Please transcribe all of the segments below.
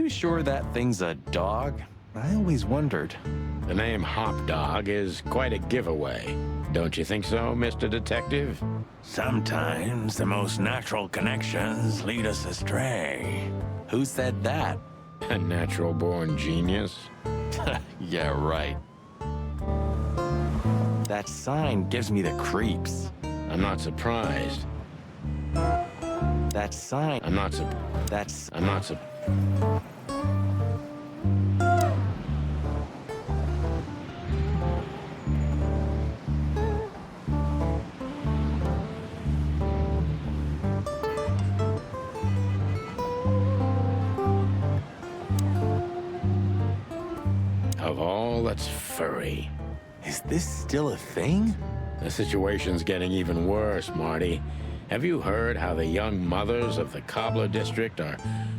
you sure that thing's a dog? I always wondered. The name Hop Dog is quite a giveaway. Don't you think so, Mr. Detective? Sometimes the most natural connections lead us astray. Who said that? A natural-born genius? Yeah, right. That sign gives me the creeps. I'm not surprised. That sign... I'm not Of all that's furry. Is this still a thing? The situation's getting even worse, Marty. Have you heard how the young mothers of the Cobbler District are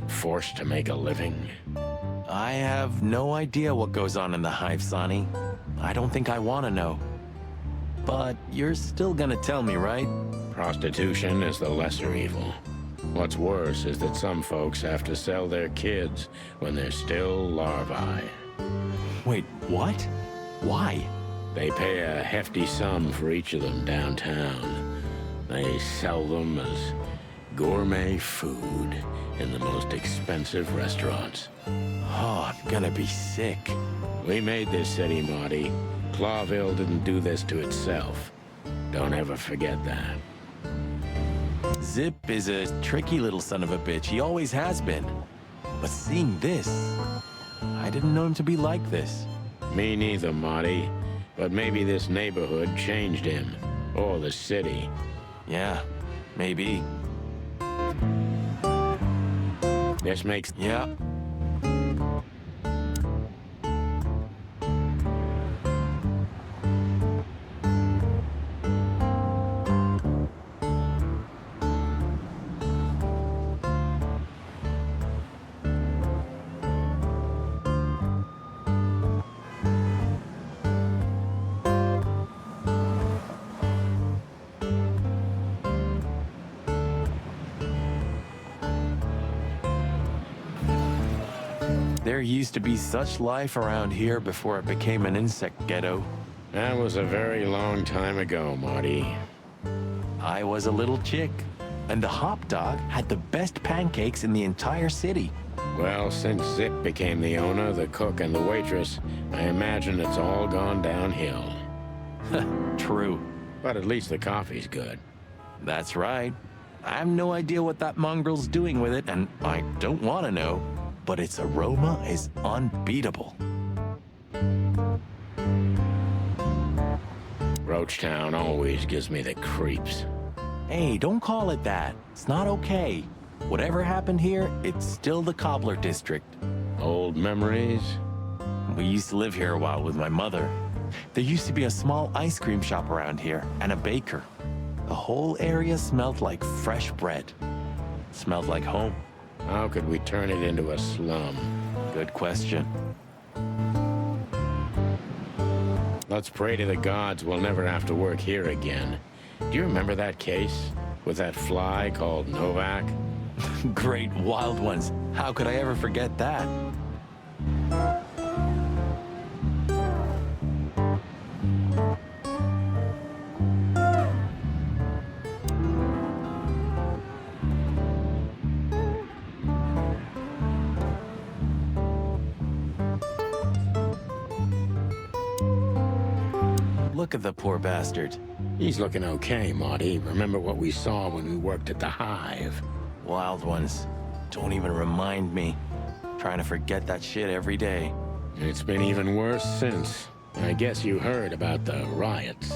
forced to make a living? I have no idea what goes on in the hive, Sonny. I don't think I want to know. But you're still gonna tell me, right? Prostitution is the lesser evil. What's worse is that some folks have to sell their kids when they're still larvae. Wait, what? Why? They pay a hefty sum for each of them downtown. They sell them as gourmet food in the most expensive restaurants. Oh, I'm gonna be sick. We made this city, Marty. Clawville didn't do this to itself. Don't ever forget that. Zip is a tricky little son of a bitch. He always has been. But seeing this, I didn't know him to be like this. Me neither, Marty. But maybe this neighborhood changed him. Or the city. Yeah, maybe. This makes... Yeah. There used to be such life around here before it became an insect ghetto. That was a very long time ago, Marty. I was a little chick, and the Hop Dog had the best pancakes in the entire city. Well, since Zip became the owner, the cook, and the waitress, I imagine it's all gone downhill. True. But at least the coffee's good. That's right. I have no idea what that mongrel's doing with it, and I don't want to know. But its aroma is unbeatable. Roachtown always gives me the creeps. Hey, don't call it that. It's not okay. Whatever happened here, it's still the Cobbler District. Old memories? We used to live here a while with my mother. There used to be a small ice cream shop around here, and a baker. The whole area smelled like fresh bread. Smelled like home. How could we turn it into a slum? Good question. Let's pray to the gods we'll never have to work here again. Do you remember that case? With that fly called Novak? Great wild ones. How could I ever forget that? Look at the poor bastard. He's looking okay, Marty. Remember what we saw when we worked at the hive? Wild ones. Don't even remind me. Trying to forget that shit every day. It's been even worse since. I guess you heard about the riots.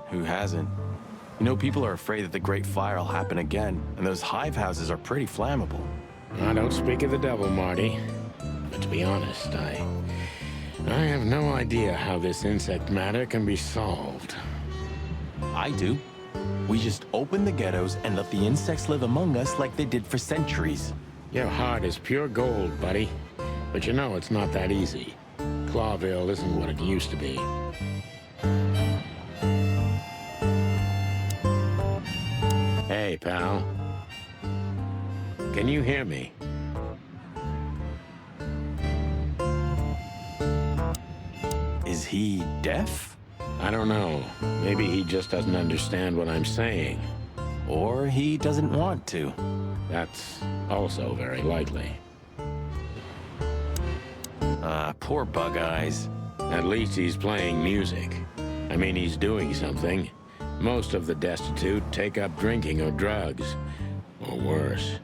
Who hasn't? You know, people are afraid that the Great Fire will happen again, and those hive houses are pretty flammable. I don't speak of the devil, Marty. But to be honest, I have no idea how this insect matter can be solved. I do. We just open the ghettos and let the insects live among us like they did for centuries. Your heart is pure gold, buddy. But you know it's not that easy. Clawville isn't what it used to be. Hey, pal. Can you hear me? Is he deaf? I don't know. Maybe he just doesn't understand what I'm saying. Or he doesn't want to? That's also very likely. Poor Bug Eyes. At least he's playing music. I mean, he's doing something. Most of the destitute take up drinking or drugs. Or worse.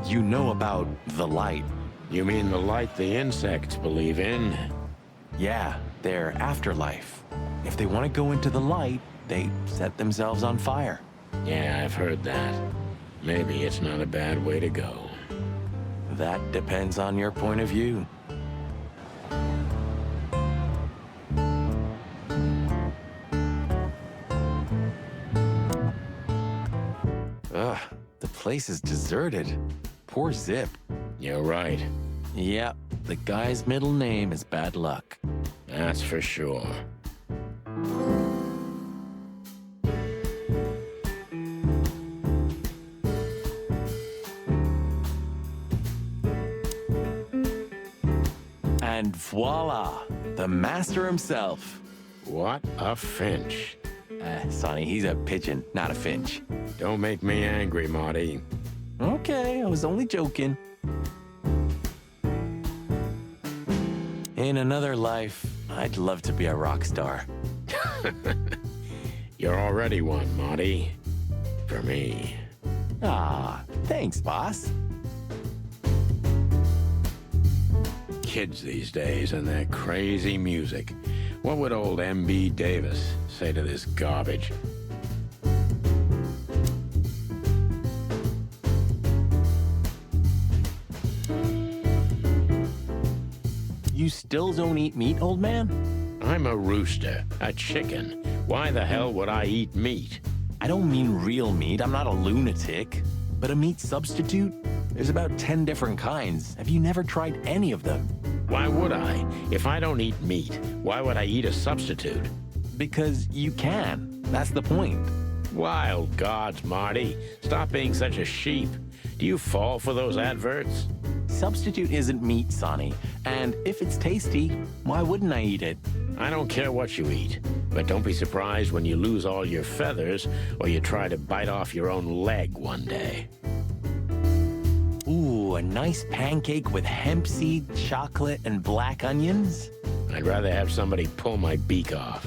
You know about the light. You mean the light the insects believe in? Yeah, their afterlife. If they want to go into the light, they set themselves on fire. Yeah, I've heard that. Maybe it's not a bad way to go. That depends on your point of view. Ugh, the place is deserted. Poor Zip. You're right. Yep, the guy's middle name is Bad Luck. That's for sure. And voila, the master himself. What a finch. Sonny, he's a pigeon, not a finch. Don't make me angry, Marty. Okay, I was only joking. In another life, I'd love to be a rock star. You're already one, Marty. For me. Ah, thanks, boss. Kids these days and their crazy music. What would old M.B. Davis say to this garbage? You still don't eat meat, old man? I'm a rooster, a chicken. Why the hell would I eat meat? I don't mean real meat. I'm not a lunatic. But a meat substitute? There's about 10 different kinds. Have you never tried any of them? Why would I? If I don't eat meat, why would I eat a substitute? Because you can. That's the point. Wild gods, Marty. Stop being such a sheep. Do you fall for those adverts? Substitute isn't meat, Sonny. And if it's tasty, why wouldn't I eat it? I don't care what you eat, but don't be surprised when you lose all your feathers or you try to bite off your own leg one day. Ooh, a nice pancake with hemp seed, chocolate, and black onions? I'd rather have somebody pull my beak off.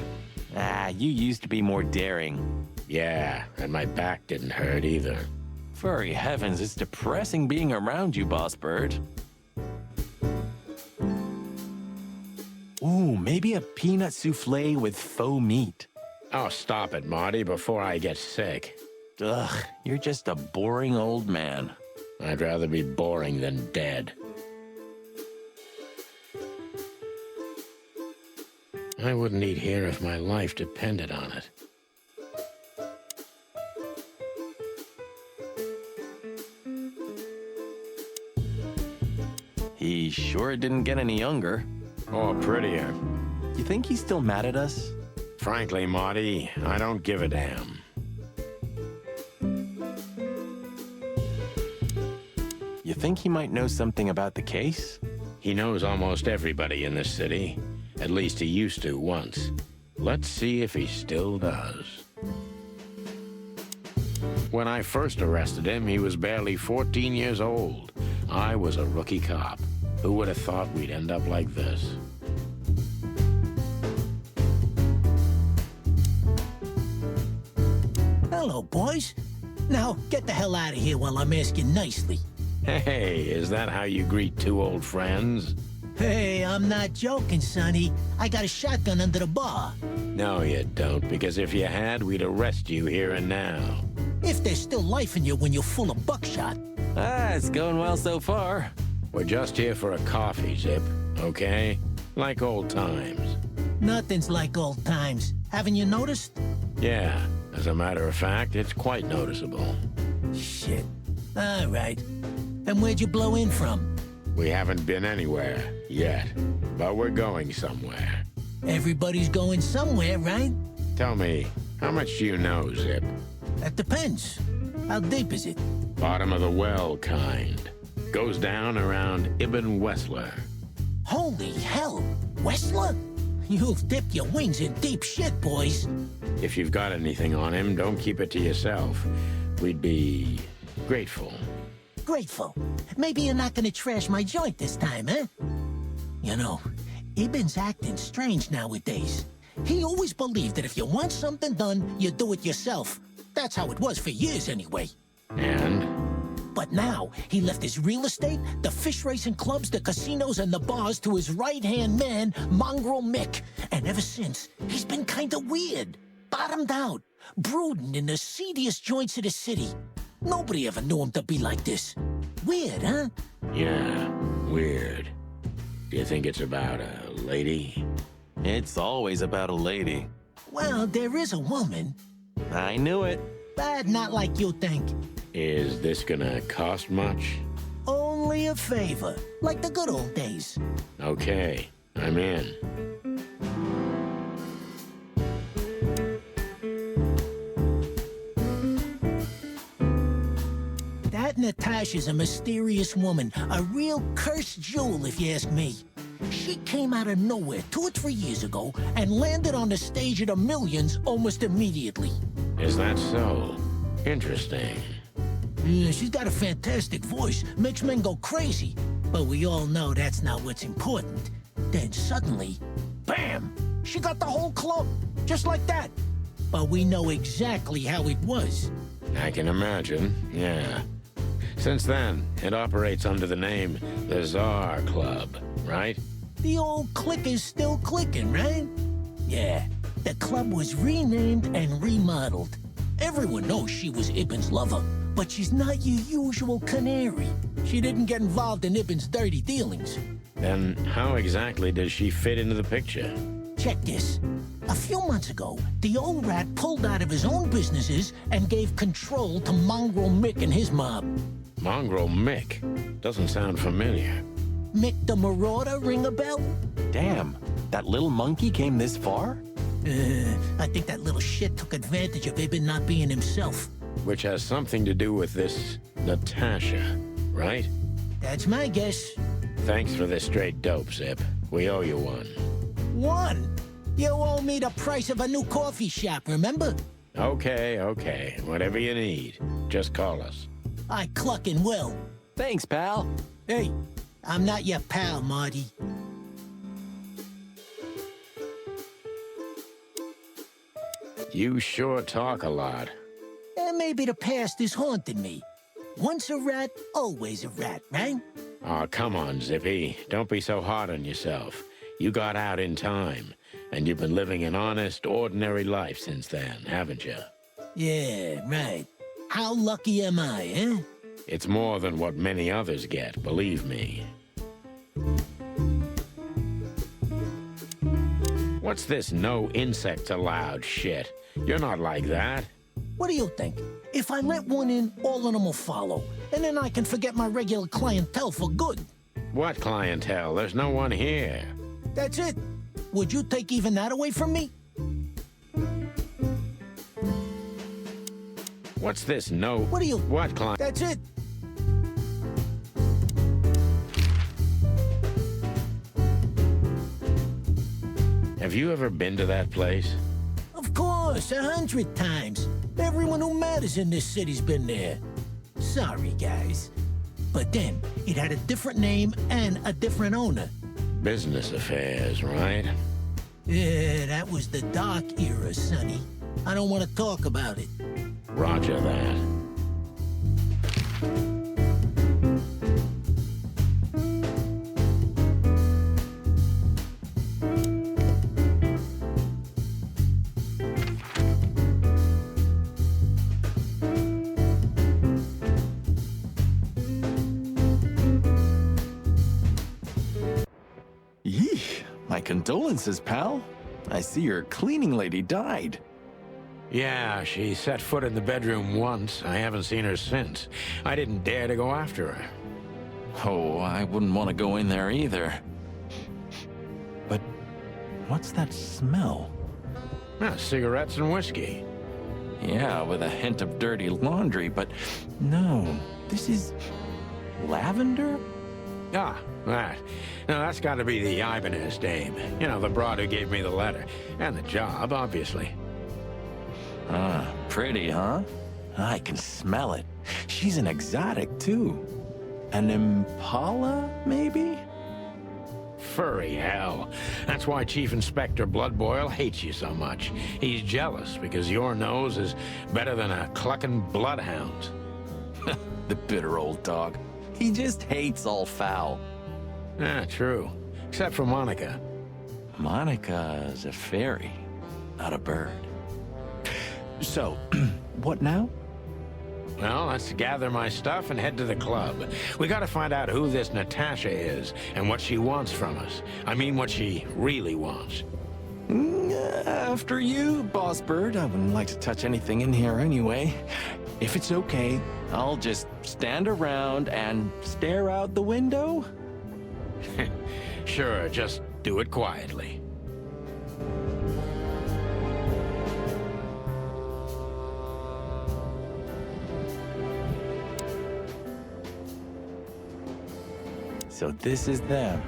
You used to be more daring. Yeah, and my back didn't hurt either. Furry heavens, it's depressing being around you, Boss Bird. Ooh, maybe a peanut souffle with faux meat. Oh, stop it, Marty, before I get sick. Ugh, you're just a boring old man. I'd rather be boring than dead. I wouldn't eat here if my life depended on it. He sure didn't get any younger. Or prettier. You think he's still mad at us? Frankly, Marty, I don't give a damn. You think he might know something about the case? He knows almost everybody in this city. At least he used to once. Let's see if he still does. When I first arrested him, he was barely 14 years old. I was a rookie cop. Who would have thought we'd end up like this? Hello, boys. Now, get the hell out of here while I'm asking nicely. Hey, is that how you greet two old friends? Hey, I'm not joking, Sonny. I got a shotgun under the bar. No, you don't, because if you had, we'd arrest you here and now. If there's still life in you when you're full of buckshot. It's going well so far. We're just here for a coffee, Zip, okay? Like old times. Nothing's like old times. Haven't you noticed? Yeah, as a matter of fact, it's quite noticeable. Shit. All right. And where'd you blow in from? We haven't been anywhere yet, but we're going somewhere. Everybody's going somewhere, right? Tell me, how much do you know, Zip? That depends. How deep is it? Bottom of the well kind. Goes down around Ibn Wessler. Holy hell! Wessler? You've dipped your wings in deep shit, boys. If you've got anything on him, don't keep it to yourself. We'd be grateful. Grateful. Maybe you're not gonna trash my joint this time, huh? You know, Ibn's acting strange nowadays. He always believed that if you want something done, you do it yourself. That's how it was for years anyway. And? But now, he left his real estate, the fish racing clubs, the casinos, and the bars to his right-hand man, Mongrel Mick. And ever since, he's been kinda weird. Bottomed out, brooding in the seediest joints of the city. Nobody ever knew him to be like this. Weird, huh? Yeah, weird. Do you think it's about a lady? It's always about a lady. Well, there is a woman, I knew it. but not like you think. Is this gonna cost much? Only a favor, like the good old days. Okay, I'm in. That Natasha's a mysterious woman, a real cursed jewel, if you ask me. She came out of nowhere 2 or 3 years ago and landed on the stage of the millions almost immediately. Is that so? Interesting. Yeah, she's got a fantastic voice, makes men go crazy. But we all know that's not what's important. Then suddenly, bam! She got the whole club, just like that. But we know exactly how it was. I can imagine, yeah. Since then, it operates under the name the Czar Club, right? The old click is still clicking, right? Yeah, the club was renamed and remodeled. Everyone knows she was Ibn's lover, but she's not your usual canary. She didn't get involved in Ibn's dirty dealings. Then how exactly does she fit into the picture? Check this. A few months ago, the old rat pulled out of his own businesses and gave control to Mongrel Mick and his mob. Mongrel Mick? Doesn't sound familiar. Mick the Marauder, ring a bell? Damn, that little monkey came this far? I think that little shit took advantage of Ibn not being himself. Which has something to do with this Natasha, right? That's my guess. Thanks for the straight dope, Zip. We owe you one. One? You owe me the price of a new coffee shop, remember? Okay. Whatever you need. Just call us. I clucking will. Thanks, pal. Hey, I'm not your pal, Marty. You sure talk a lot. And maybe the past is haunting me. Once a rat, always a rat, right? Aw, come on, Zippy. Don't be so hard on yourself. You got out in time, and you've been living an honest, ordinary life since then, haven't you? Yeah, right. How lucky am I, eh? It's more than what many others get, believe me. What's this no insects allowed shit? You're not like that. What do you think? If I let one in, all of them will follow. And then I can forget my regular clientele for good. What clientele? There's no one here. That's it. Would you take even that away from me? What's this no... What do you... What client... That's it. Have you ever been to that place? Of course, 100 times. Everyone who matters in this city's been there. Sorry, guys. But then, it had a different name and a different owner. Business affairs, right? Yeah, that was the dark era, Sonny. I don't want to talk about it. Roger that. Yeesh, my condolences, pal. I see your cleaning lady died. Yeah, she set foot in the bedroom once. I haven't seen her since. I didn't dare to go after her. Oh, I wouldn't want to go in there either. But what's that smell? Cigarettes and whiskey. Yeah, with a hint of dirty laundry, but no, this is lavender? Ah, that. Now, that's got to be the Ibanez dame. You know, the broad who gave me the letter. And the job, obviously. Ah, pretty, huh? I can smell it. She's an exotic, too. An impala, maybe? Furry hell. That's why Chief Inspector Bloodboil hates you so much. He's jealous because your nose is better than a clucking bloodhound's. The bitter old dog. He just hates all foul. Ah, true. Except for Monica. Monica's a fairy, not a bird. So, what now? Well, let's gather my stuff and head to the club. We gotta find out who this Natasha is and what she wants from us. I mean, what she really wants. After you, Boss Bird. I wouldn't like to touch anything in here anyway. If it's okay, I'll just stand around and stare out the window. Sure, just do it quietly. So this is them.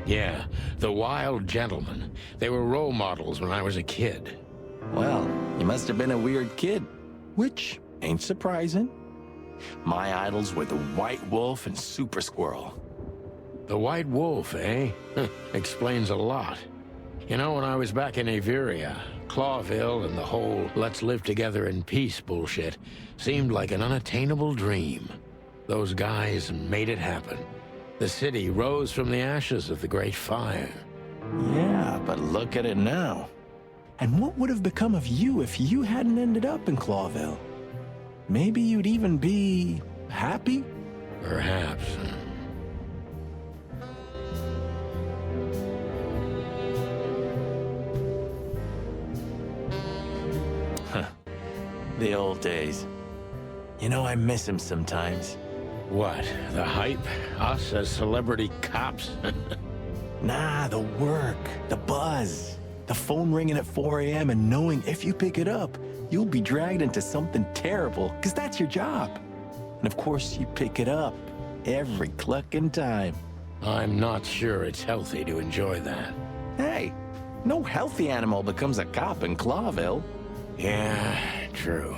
Yeah, the Wild Gentlemen. They were role models when I was a kid. Well, you must have been a weird kid, which ain't surprising. My idols were the White Wolf and Super Squirrel. The White Wolf, eh? Explains a lot. You know, when I was back in Averia, Clawville and the whole let's live together in peace bullshit seemed like an unattainable dream. Those guys made it happen. The city rose from the ashes of the Great Fire. Yeah, but look at it now. And what would have become of you if you hadn't ended up in Clawville? Maybe you'd even be happy? Perhaps. The old days. You know, I miss him sometimes. What? The hype? Us as celebrity cops? Nah, the work, the buzz, the phone ringing at 4 a.m. and knowing if you pick it up, you'll be dragged into something terrible, because that's your job. And of course, you pick it up every clucking time. I'm not sure it's healthy to enjoy that. Hey, no healthy animal becomes a cop in Clawville. Yeah, true.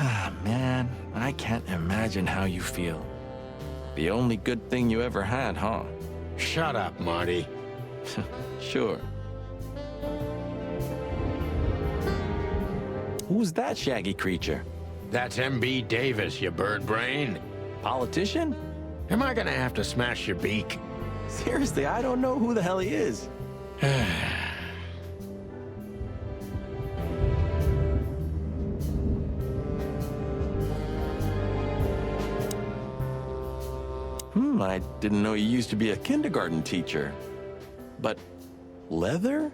Ah, man, I can't imagine how you feel. The only good thing you ever had, huh? Shut up, Marty. Sure. Who's that shaggy creature? That's M.B. Davis, you bird brain. Politician? Am I gonna have to smash your beak? Seriously, I don't know who the hell he is. I didn't know you used to be a kindergarten teacher. But leather?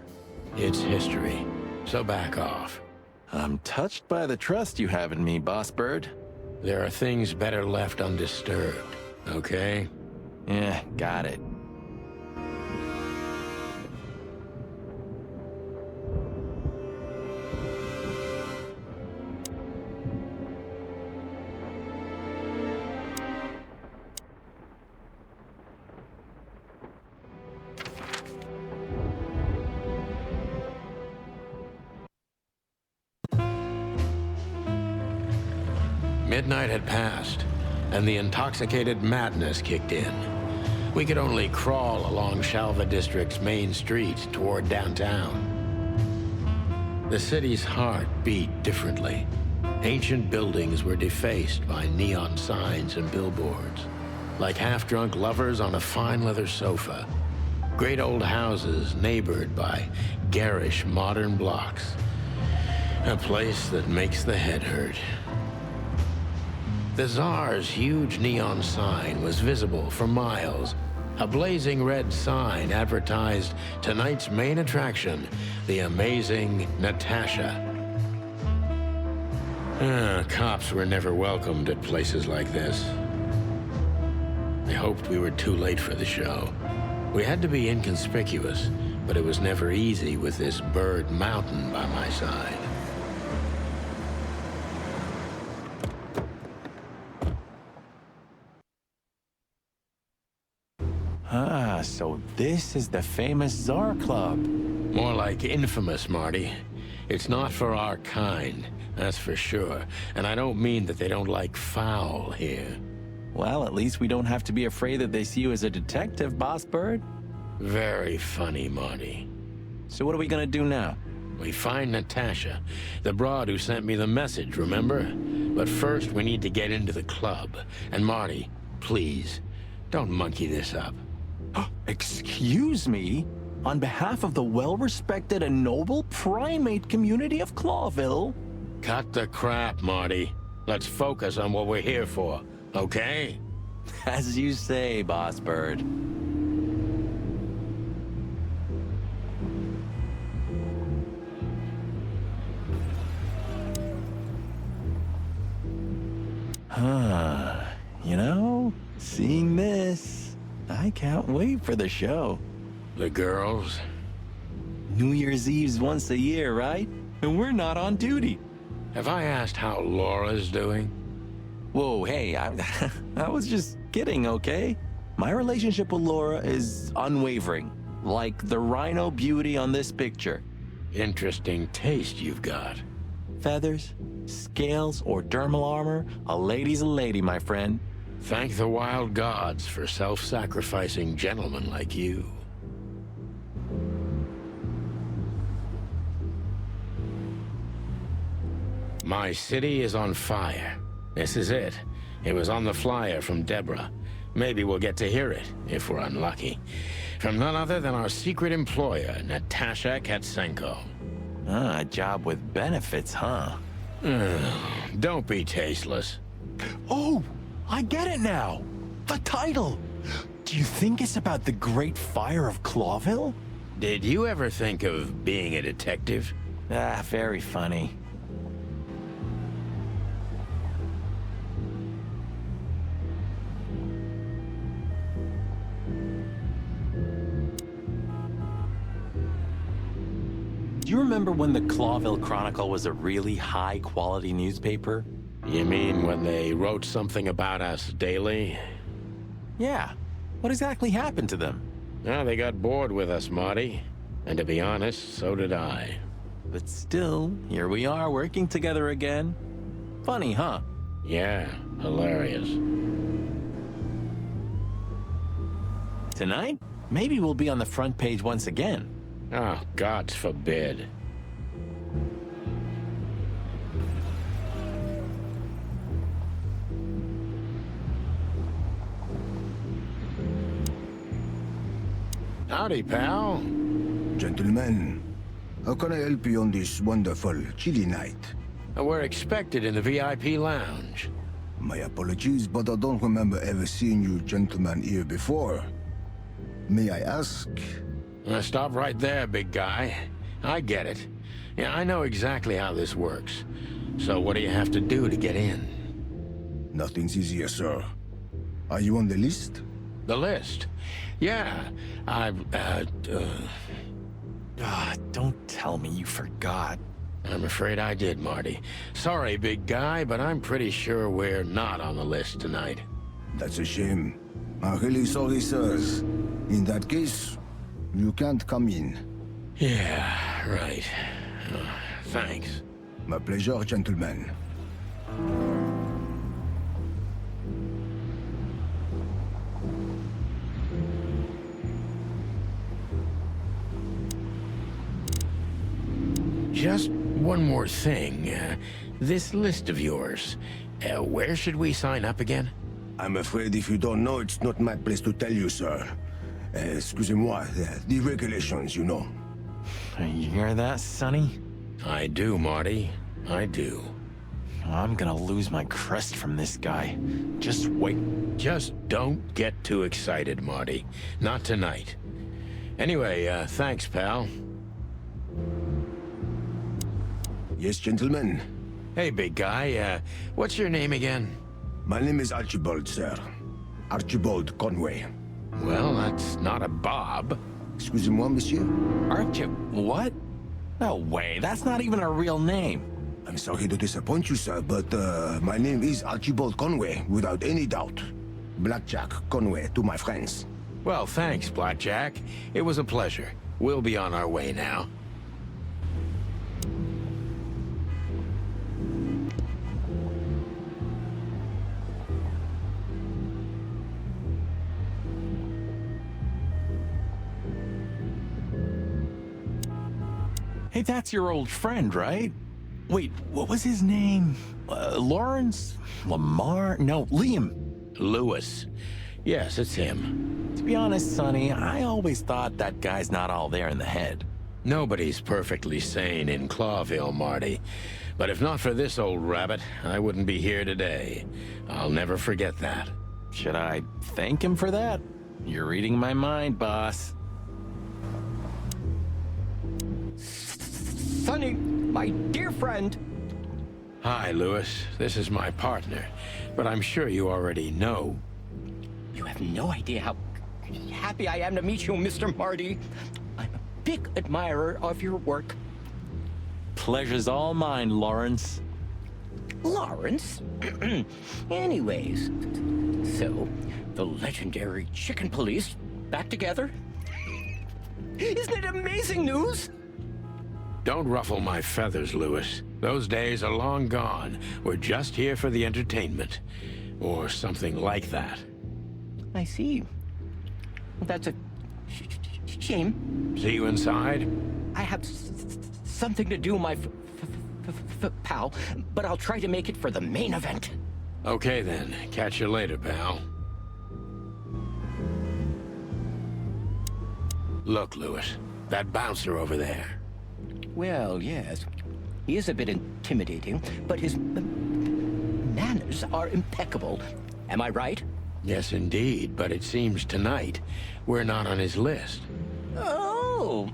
It's history, so back off. I'm touched by the trust you have in me, Boss Bird. There are things better left undisturbed, okay? Yeah, got it. Midnight had passed, and the intoxicated madness kicked in. We could only crawl along Shalva District's main street toward downtown. The city's heart beat differently. Ancient buildings were defaced by neon signs and billboards, like half-drunk lovers on a fine leather sofa. Great old houses neighbored by garish modern blocks. A place that makes the head hurt. The Tsar's huge neon sign was visible for miles. A blazing red sign advertised tonight's main attraction, the amazing Natasha. Cops were never welcomed at places like this. I hoped we were too late for the show. We had to be inconspicuous, but it was never easy with this bird mountain by my side. Ah, so this is the famous Czar Club. More like infamous, Marty. It's not for our kind, that's for sure. And I don't mean that they don't like foul here. Well, at least we don't have to be afraid that they see you as a detective, Boss Bird. Very funny, Marty. So what are we gonna do now? We find Natasha, the broad who sent me the message, remember? But first, we need to get into the club. And Marty, please, don't monkey this up. Excuse me? On behalf of the well-respected and noble primate community of Clawville? Cut the crap, Marty. Let's focus on what we're here for, okay? As you say, Boss Bird. You know, seeing this, I can't wait for the show. The girls? New Year's Eve's once a year, right? And we're not on duty. Have I asked how Laura's doing? Whoa, hey, I was just kidding, okay? My relationship with Laura is unwavering, like the rhino beauty on this picture. Interesting taste you've got. Feathers, scales, or dermal armor, a lady's a lady, my friend. Thank the wild gods for self-sacrificing gentlemen like you. My city is on fire. This is it. It was on the flyer from Deborah. Maybe we'll get to hear it, if we're unlucky. From none other than our secret employer, Natasha Katsenko. Ah, a job with benefits, huh? Don't be tasteless. Oh, I get it now. The title. Do you think it's about the Great Fire of Clawville? Did you ever think of being a detective? Ah, very funny. Do you remember when the Clawville Chronicle was a really high-quality newspaper? You mean when they wrote something about us daily? Yeah. What exactly happened to them? Well, they got bored with us, Marty. And to be honest, so did I. But still, here we are working together again. Funny, huh? Yeah, hilarious. Tonight, maybe we'll be on the front page once again. Oh, God forbid. Howdy, pal. Gentlemen, how can I help you on this wonderful, chilly night? We're expected in the VIP lounge. My apologies, but I don't remember ever seeing you gentlemen here before. May I ask? Stop right there, big guy. I get it. Yeah, I know exactly how this works. So what do you have to do to get in? Nothing's easier, sir. Are you on the list? The list? Yeah, Don't tell me you forgot. I'm afraid I did, Marty. Sorry, big guy, but I'm pretty sure we're not on the list tonight. That's a shame. I'm really sorry, sirs. In that case, you can't come in. Yeah, right. Thanks. My pleasure, gentlemen. Just one more thing. This list of yours, where should we sign up again? I'm afraid if you don't know, it's not my place to tell you, sir. Excusez-moi, the regulations, you know. You hear that, Sonny? I do, Marty. I do. I'm gonna lose my crest from this guy. Just wait. Just don't get too excited, Marty. Not tonight. Anyway, thanks, pal. Yes, gentlemen. Hey, big guy, what's your name again? My name is Archibald, sir. Archibald Conway. Well, that's not a Bob. Excusez-moi, monsieur. Aren't you? What? No way, that's not even a real name. I'm sorry to disappoint you, sir, but my name is Archibald Conway, without any doubt. Blackjack Conway to my friends. Well, thanks, Blackjack. It was a pleasure. We'll be on our way now. Hey, that's your old friend, right? Wait, what was his name? Lawrence? Lamar? No, Liam. Lewis. Yes, it's him. To be honest, Sonny, I always thought that guy's not all there in the head. Nobody's perfectly sane in Clawville, Marty. But if not for this old rabbit, I wouldn't be here today. I'll never forget that. Should I thank him for that? You're reading my mind, boss. Sonny, my dear friend. Hi, Lewis. This is my partner. But I'm sure you already know. You have no idea how happy I am to meet you, Mr. Marty. I'm a big admirer of your work. Pleasure's all mine, Lawrence. Lawrence? Anyways, so, the legendary Chicken Police back together? Isn't it amazing news? Don't ruffle my feathers, Lewis. Those days are long gone. We're just here for the entertainment. Or something like that. I see. Well, that's a shame. See you inside? I have something to do, my pal, but I'll try to make it for the main event. Okay then. Catch you later, pal. Look, Lewis. That bouncer over there. Well, yes. He is a bit intimidating, but his manners are impeccable. Am I right? Yes, indeed, but it seems tonight we're not on his list. Oh,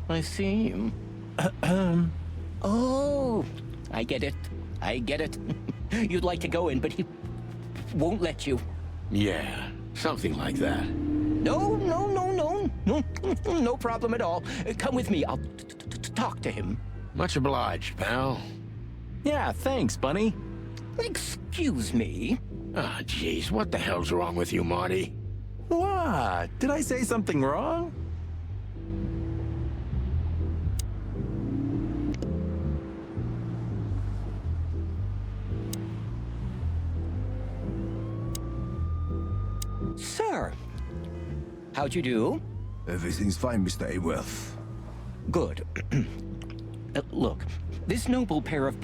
I see. Oh, I get it. I get it. You'd like to go in, but he won't let you. Yeah, something like that. No, no, no, no, no, no problem at all. Come with me. I'll talk to him. Much obliged, pal. Yeah, thanks, Bunny. Excuse me. Ah, jeez, what the hell's wrong with you, Marty? What? Did I say something wrong? Sir, how'd you do? Everything's fine, Mr. Aworth. Good. Look, this noble pair of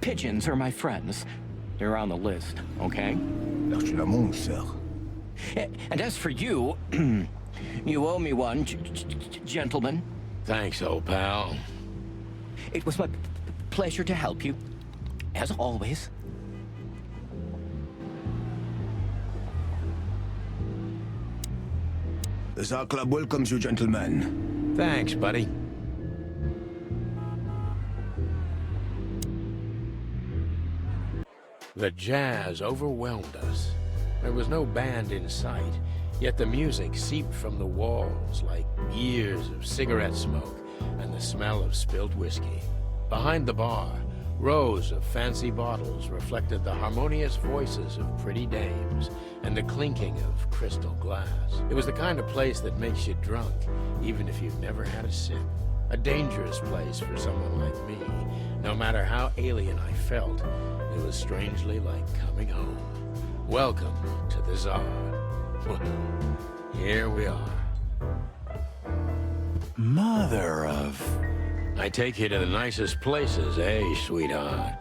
pigeons are my friends. They're on the list, okay? Merci la monde, sir. And as for you, you owe me one, gentlemen. Thanks, old pal. It was my pleasure to help you, as always. The Tsar Club welcomes you, gentlemen. Thanks, buddy. The jazz overwhelmed us. There was no band in sight, yet the music seeped from the walls like years of cigarette smoke and the smell of spilled whiskey. Behind the bar, rows of fancy bottles reflected the harmonious voices of pretty dames and the clinking of crystal glass. It was the kind of place that makes you drunk, even if you've never had a sip. A dangerous place for someone like me. No matter how alien I felt, it was strangely like coming home. Welcome to the Tsar. Well, here we are. Mother of... I take you to the nicest places, eh, sweetheart?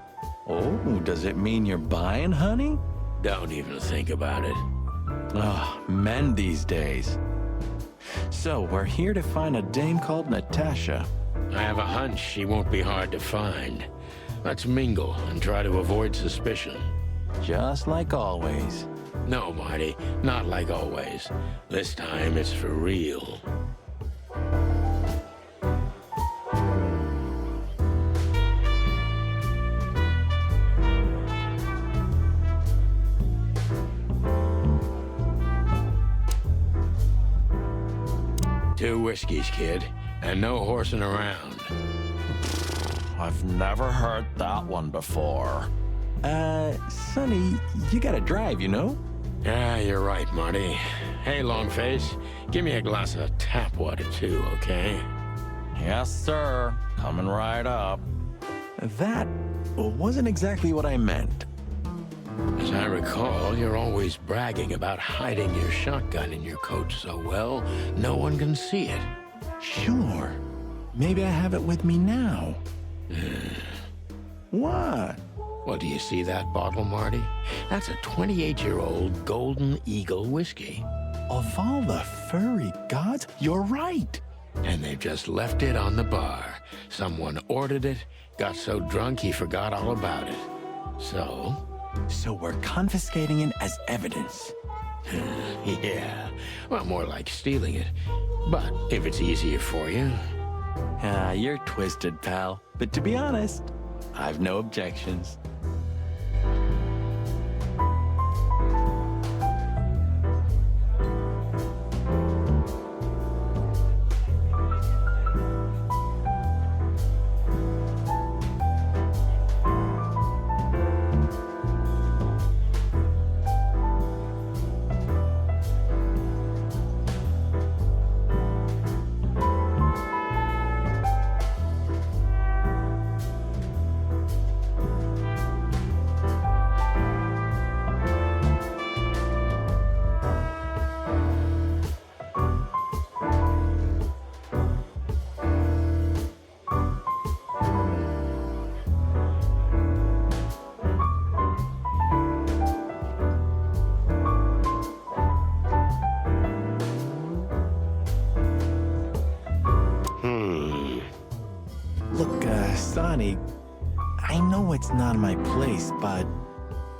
Oh, does it mean you're buying, honey? Don't even think about it. Oh, men these days. So, we're here to find a dame called Natasha. I have a hunch she won't be hard to find. Let's mingle and try to avoid suspicion. Just like always. No, Marty, not like always. This time it's for real. Two whiskeys, kid, and no horsing around. I've never heard that one before. Sonny, you gotta drive, you know? Yeah, you're right, Marty. Hey, Longface, give me a glass of tap water too, okay? Yes, sir. Coming right up. That wasn't exactly what I meant. As I recall, you're always bragging about hiding your shotgun in your coat so well, no one can see it. Sure. Maybe I have it with me now. What? Well, do you see that bottle, Marty? That's a 28-year-old Golden Eagle whiskey. Of all the furry gods, you're right. And they've just left it on the bar. Someone ordered it, got so drunk he forgot all about it. So? So we're confiscating it as evidence. Yeah, well, more like stealing it. But if it's easier for you. Ah, you're twisted, pal. But to be honest, I've no objections. Look, Sonny, I know it's not my place, but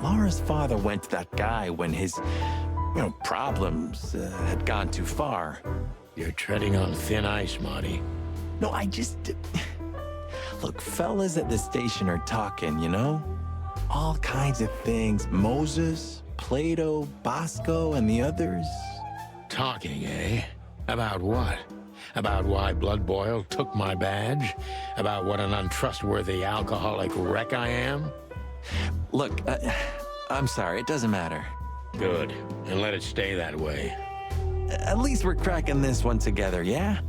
Laura's father went to that guy when his, problems had gone too far. You're treading on thin ice, Marty. No, I just... Look, fellas at the station are talking, All kinds of things. Moses, Plato, Bosco, and the others. Talking, eh? About what? About why Blood Boil took my badge? About what an untrustworthy alcoholic wreck I am? Look, I'm sorry, it doesn't matter. Good, and let it stay that way. At least we're cracking this one together, yeah?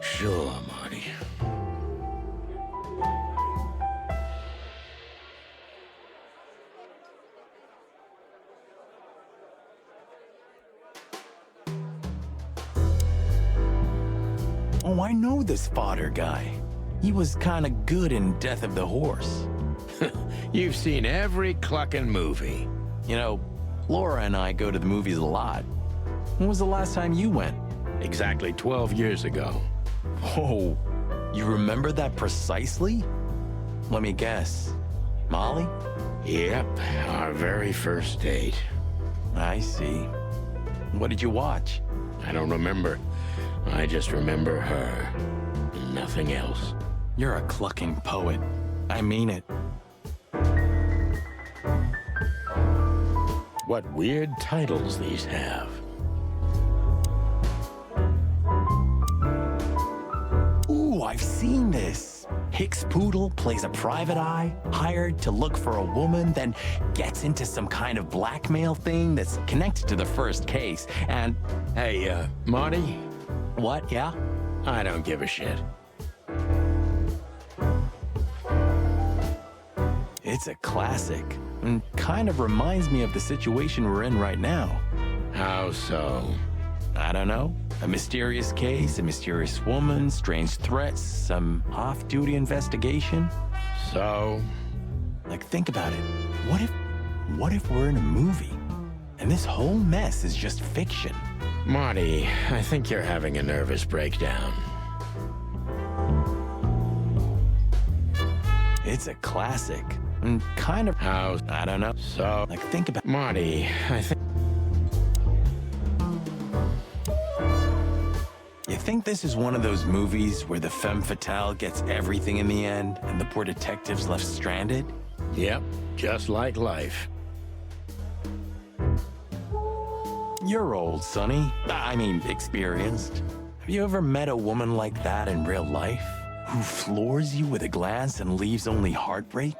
Sure, Marty. Oh, I know this fodder guy. He was kind of good in Death of the Horse. You've seen every clucking movie. Laura and I go to the movies a lot. When was the last time you went? Exactly 12 years ago. Oh, you remember that precisely? Let me guess. Molly? Yep, our very first date. I see. What did you watch? I don't remember. I just remember her. Nothing else. You're a clucking poet. I mean it. What weird titles these have. Ooh, I've seen this. Hicks Poodle plays a private eye, hired to look for a woman, then gets into some kind of blackmail thing that's connected to the first case, and... Hey, Marty? What, yeah? I don't give a shit. It's a classic, and kind of reminds me of the situation we're in right now. How so? I don't know. A mysterious case, a mysterious woman, strange threats, some off-duty investigation. So? Like, think about it. What if we're in a movie, and this whole mess is just fiction? Marty, I think you're having a nervous breakdown. It's a classic, and kind of... How? I don't know. So? Like, think about... Marty, I think... You think this is one of those movies where the femme fatale gets everything in the end, and the poor detective's left stranded? Yep, just like life. You're old, Sonny. I mean, experienced. Have you ever met a woman like that in real life? Who floors you with a glance and leaves only heartbreak?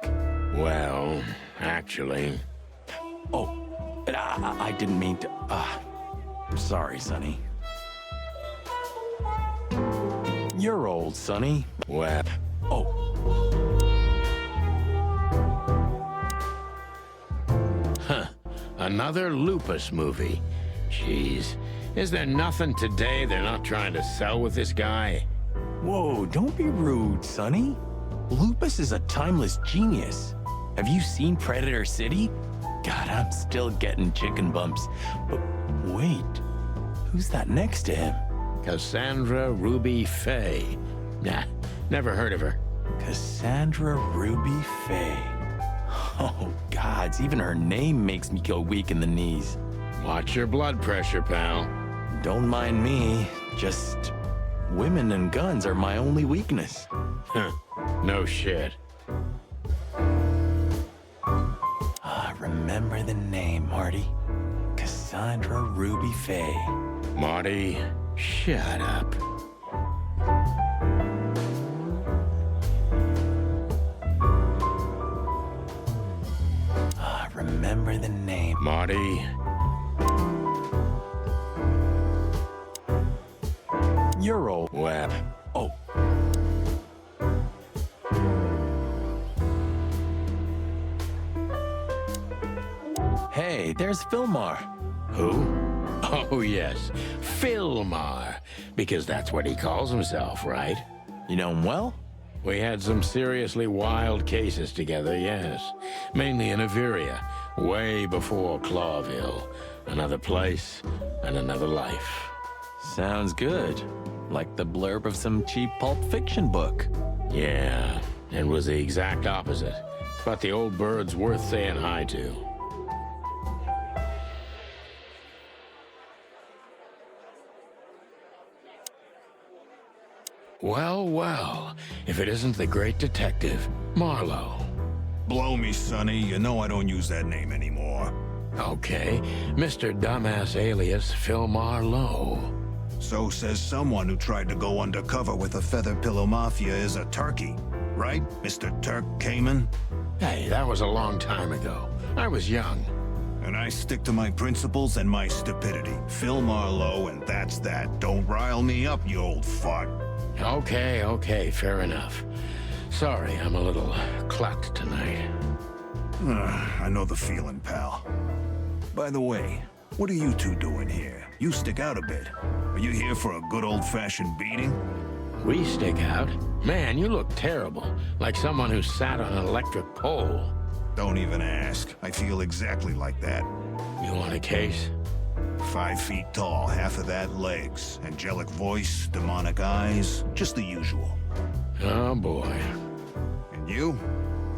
Well, actually... Oh, I didn't mean to. Sorry, Sonny. You're old, Sonny. Well, Oh. another Lupus movie. Jeez. Is there nothing today they're not trying to sell with this guy? Whoa, don't be rude, Sonny. Lupus is a timeless genius. Have you seen Predator City? God, I'm still getting chicken bumps. But wait, who's that next to him? Cassandra Ruby Faye. Nah, never heard of her. Cassandra Ruby Faye. Oh, gods, even her name makes me go weak in the knees. Watch your blood pressure, pal. Don't mind me, just women and guns are my only weakness. Huh, no shit. Remember the name, Marty. Cassandra Ruby Faye. Marty, shut up. Remember the name. Marty. You're old. Web. Oh. Hey, there's Fillmar. Who? Oh, yes. Fillmar. Because that's what he calls himself, right? You know him well? We had some seriously wild cases together, yes. Mainly in Averia, way before Clawville. Another place and another life. Sounds good. Like the blurb of some cheap pulp fiction book. Yeah, it was the exact opposite. But the old bird's worth saying hi to. Well, well, if it isn't the great detective, Marlowe. Blow me, Sonny. You know I don't use that name anymore. Okay, Mr. Dumbass alias Phil Marlowe. So says someone who tried to go undercover with a Feather Pillow Mafia is a turkey. Right, Mr. Turk Cayman? Hey, that was a long time ago. I was young. And I stick to my principles and my stupidity. Phil Marlowe, and that's that. Don't rile me up, you old fart. Okay, fair enough. Sorry, I'm a little clucked tonight. I know the feeling, pal. By the way, what are you two doing here? You stick out a bit. Are you here for a good old-fashioned beating? We stick out? Man, you look terrible. Like someone who sat on an electric pole. Don't even ask. I feel exactly like that. You want a case? 5 feet tall, half of that legs. Angelic voice, demonic eyes, just the usual. Oh, boy. And you?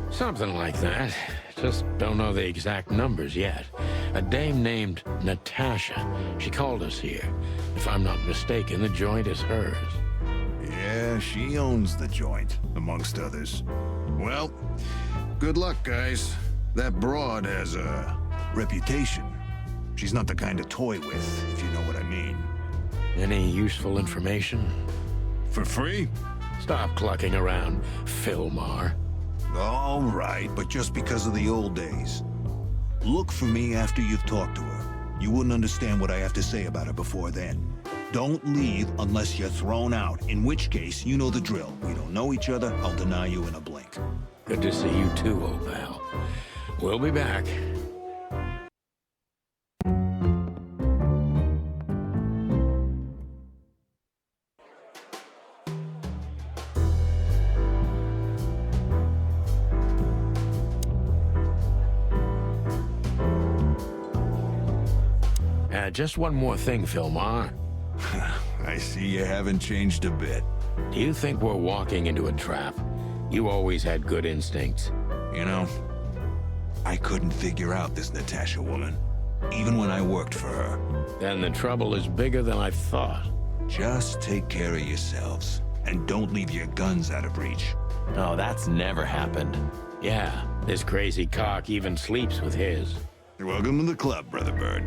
Something like that. Just don't know the exact numbers yet. A dame named Natasha. She called us here. If I'm not mistaken, the joint is hers. Yeah, she owns the joint, amongst others. Well, good luck, guys. That broad has a reputation. She's not the kind to toy with, if you know what I mean. Any useful information? For free? Stop clucking around, Fillmar. All right, but just because of the old days. Look for me after you've talked to her. You wouldn't understand what I have to say about her before then. Don't leave unless you're thrown out, in which case, you know the drill. We don't know each other, I'll deny you in a blink. Good to see you too, old pal. We'll be back. Just one more thing, Fillmar. I see you haven't changed a bit. Do you think we're walking into a trap? You always had good instincts. You know, I couldn't figure out this Natasha woman, even when I worked for her. Then the trouble is bigger than I thought. Just take care of yourselves, and don't leave your guns out of reach. Oh, that's never happened. Yeah, this crazy cock even sleeps with his. You're welcome to the club, Brother Bird.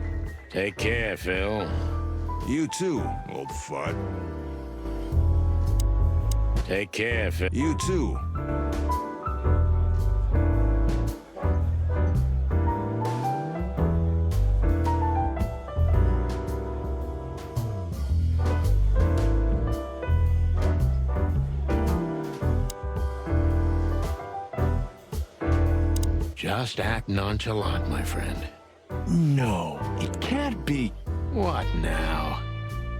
Take care, Phil. You too, old fart. Take care, Phil. You too. Just act nonchalant, my friend. No, it can't be. What now?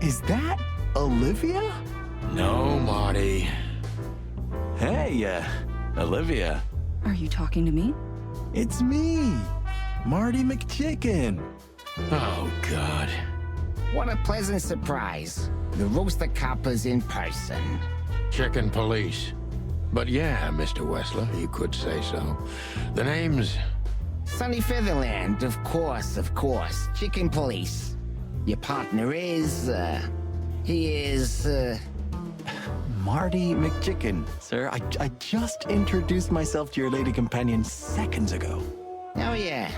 Is that Olivia? No, Marty. Hey, Olivia. Are you talking to me? It's me, Marty McChicken. Oh, God. What a pleasant surprise. The Rooster Copper's in person. Chicken police. But yeah, Mr. Wessler, you could say so. The name's... Sunny Featherland, of course, of course. Chicken police. Your partner is, he is, Marty McChicken. Sir, I just introduced myself to your lady companion seconds ago. Oh yeah.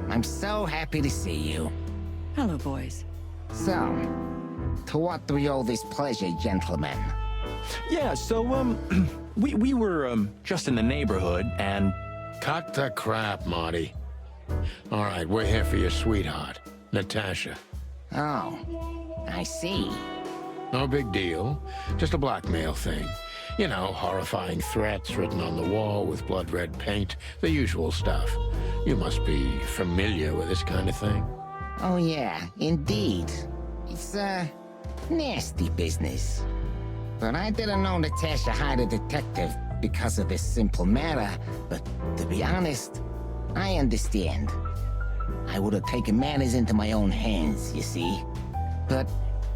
I'm so happy to see you. Hello, boys. So, to what do we owe this pleasure, gentlemen? Yeah, so, we were, just in the neighborhood, and... Cut the crap, Marty. All right, we're here for your sweetheart, Natasha. Oh, I see. No big deal. Just a blackmail thing. You know, horrifying threats written on the wall with blood-red paint. The usual stuff. You must be familiar with this kind of thing. Oh yeah, indeed. It's, nasty business. But I didn't know Natasha hired a detective because of this simple matter, but to be honest, I understand. I would have taken matters into my own hands, you see. But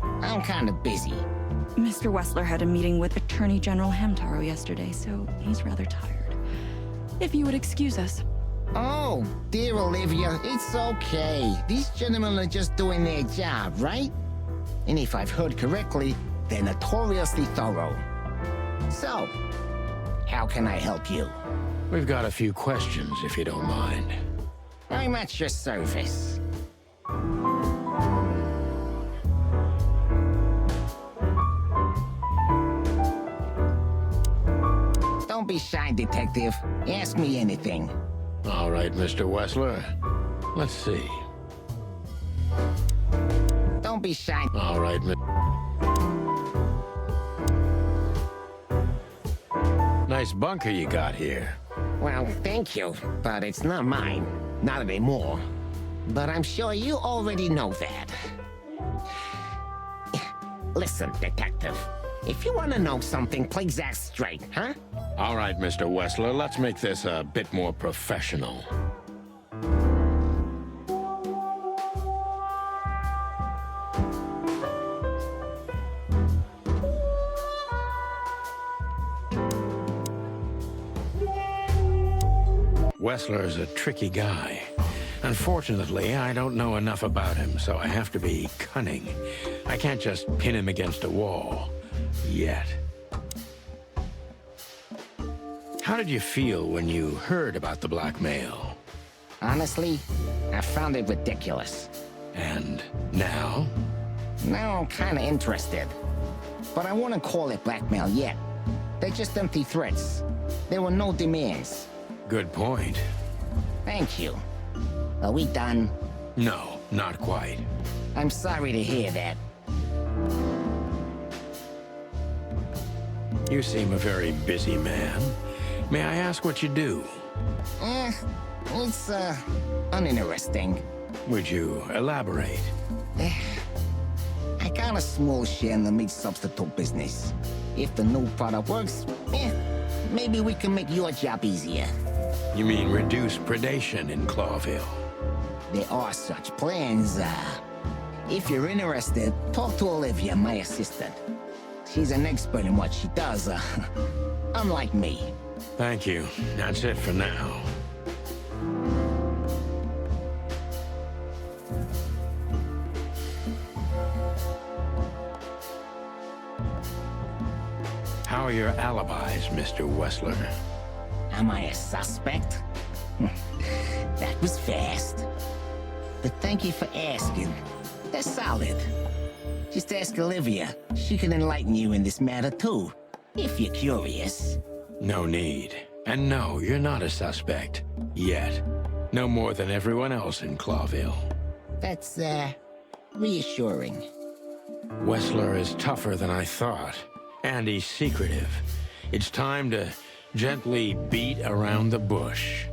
I'm kind of busy. Mr. Wessler had a meeting with Attorney General Hamtaro yesterday, so he's rather tired. If you would excuse us. Oh, dear Olivia, it's okay. These gentlemen are just doing their job, right? And if I've heard correctly, they're notoriously thorough. So, how can I help you? We've got a few questions, if you don't mind. I'm at your service. Don't be shy, detective. Ask me anything. All right, Mr. Wessler. Let's see. Don't be shy. All right, Nice bunker you got here. Well, thank you, but it's not mine. Not anymore. But I'm sure you already know that. Listen, detective. If you want to know something, please act straight, huh? All right, Mr. Wessler, let's make this a bit more professional. Wessler is a tricky guy. Unfortunately, I don't know enough about him, so I have to be cunning. I can't just pin him against a wall. Yet. How did you feel when you heard about the blackmail? Honestly, I found it ridiculous. And now? Now I'm kinda interested. But I wouldn't call it blackmail yet. They're just empty threats. There were no demands. Good point. Thank you. Are we done? No, not quite. I'm sorry to hear that. You seem a very busy man. May I ask what you do? It's, uninteresting. Would you elaborate? I got a small share in the meat substitute business. If the new product works, maybe we can make your job easier. You mean reduce predation in Clawville? There are such plans. If you're interested, talk to Olivia, my assistant. She's an expert in what she does, unlike me. Thank you. That's it for now. How are your alibis, Mr. Wessler? Am I a suspect? That was fast. But thank you for asking. They're solid. Just ask Olivia. She can enlighten you in this matter too, if you're curious. No need. And no, you're not a suspect. Yet. No more than everyone else in Clawville. That's, reassuring. Wessler is tougher than I thought. And he's secretive. It's time to gently beat around the bush.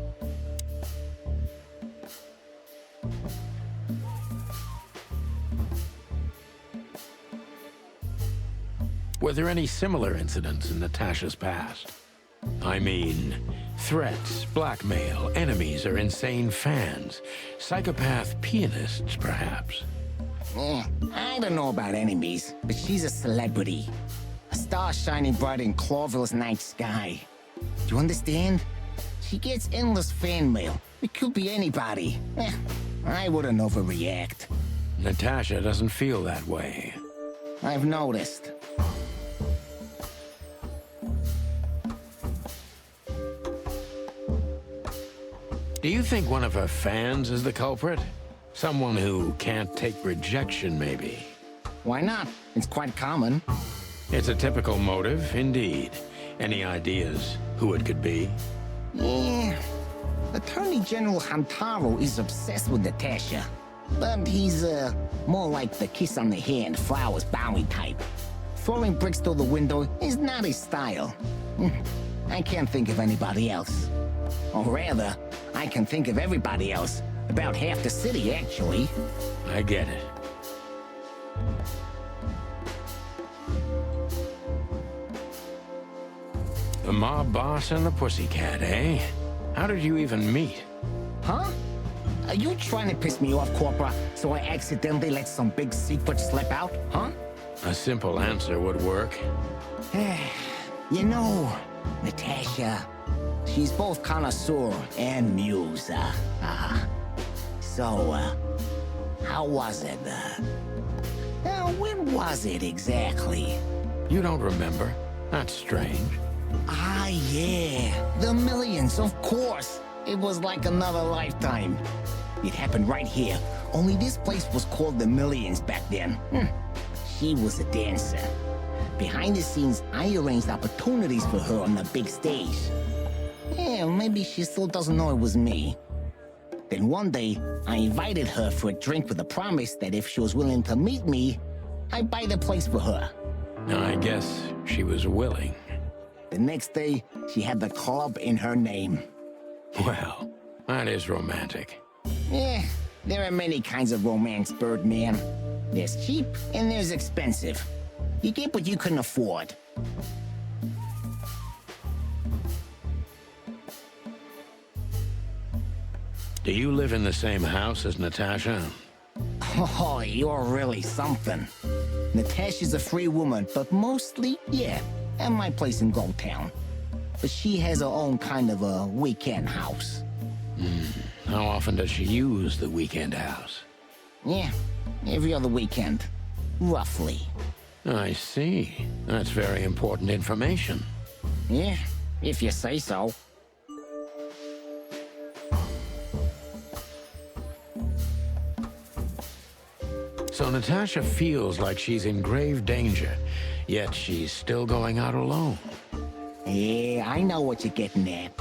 Were there any similar incidents in Natasha's past? I mean, threats, blackmail, enemies, or insane fans. Psychopath pianists, perhaps. I don't know about enemies, but she's a celebrity. A star shining bright in Clawville's night sky. Do you understand? She gets endless fan mail. It could be anybody. I wouldn't overreact. Natasha doesn't feel that way. I've noticed. Do you think one of her fans is the culprit? Someone who can't take rejection, maybe? Why not? It's quite common. It's a typical motive, indeed. Any ideas who it could be? Yeah. Attorney General Hamtaro is obsessed with Natasha. But he's, more like the kiss on the hand, flowers bowing type. Throwing bricks through the window is not his style. I can't think of anybody else. Or rather, I can think of everybody else. About half the city, actually. I get it. The mob boss and the pussycat, eh? How did you even meet? Huh? Are you trying to piss me off, Corpora, so I accidentally let some big secret slip out, huh? A simple answer would work. You know, Natasha, she's both connoisseur and muse, So, how was it, when was it exactly? You don't remember? That's strange. Ah, yeah, the millions, of course. It was like another lifetime. It happened right here, only this place was called the Millions back then. She was a dancer. Behind the scenes, I arranged opportunities for her on the big stage. Yeah, maybe she still doesn't know it was me. Then one day, I invited her for a drink with a promise that if she was willing to meet me, I'd buy the place for her. I guess she was willing. The next day, she had the club in her name. Well, that is romantic. Yeah, there are many kinds of romance, Birdman. There's cheap and there's expensive. You get what you can afford. Do you live in the same house as Natasha? Oh, you're really something. Natasha's a free woman, but mostly, yeah, at my place in Gold Town. But she has her own kind of a weekend house. How often does she use the weekend house? Yeah, every other weekend. Roughly. I see. That's very important information. Yeah, if you say so. So Natasha feels like she's in grave danger, yet she's still going out alone. Yeah, I know what you're getting at.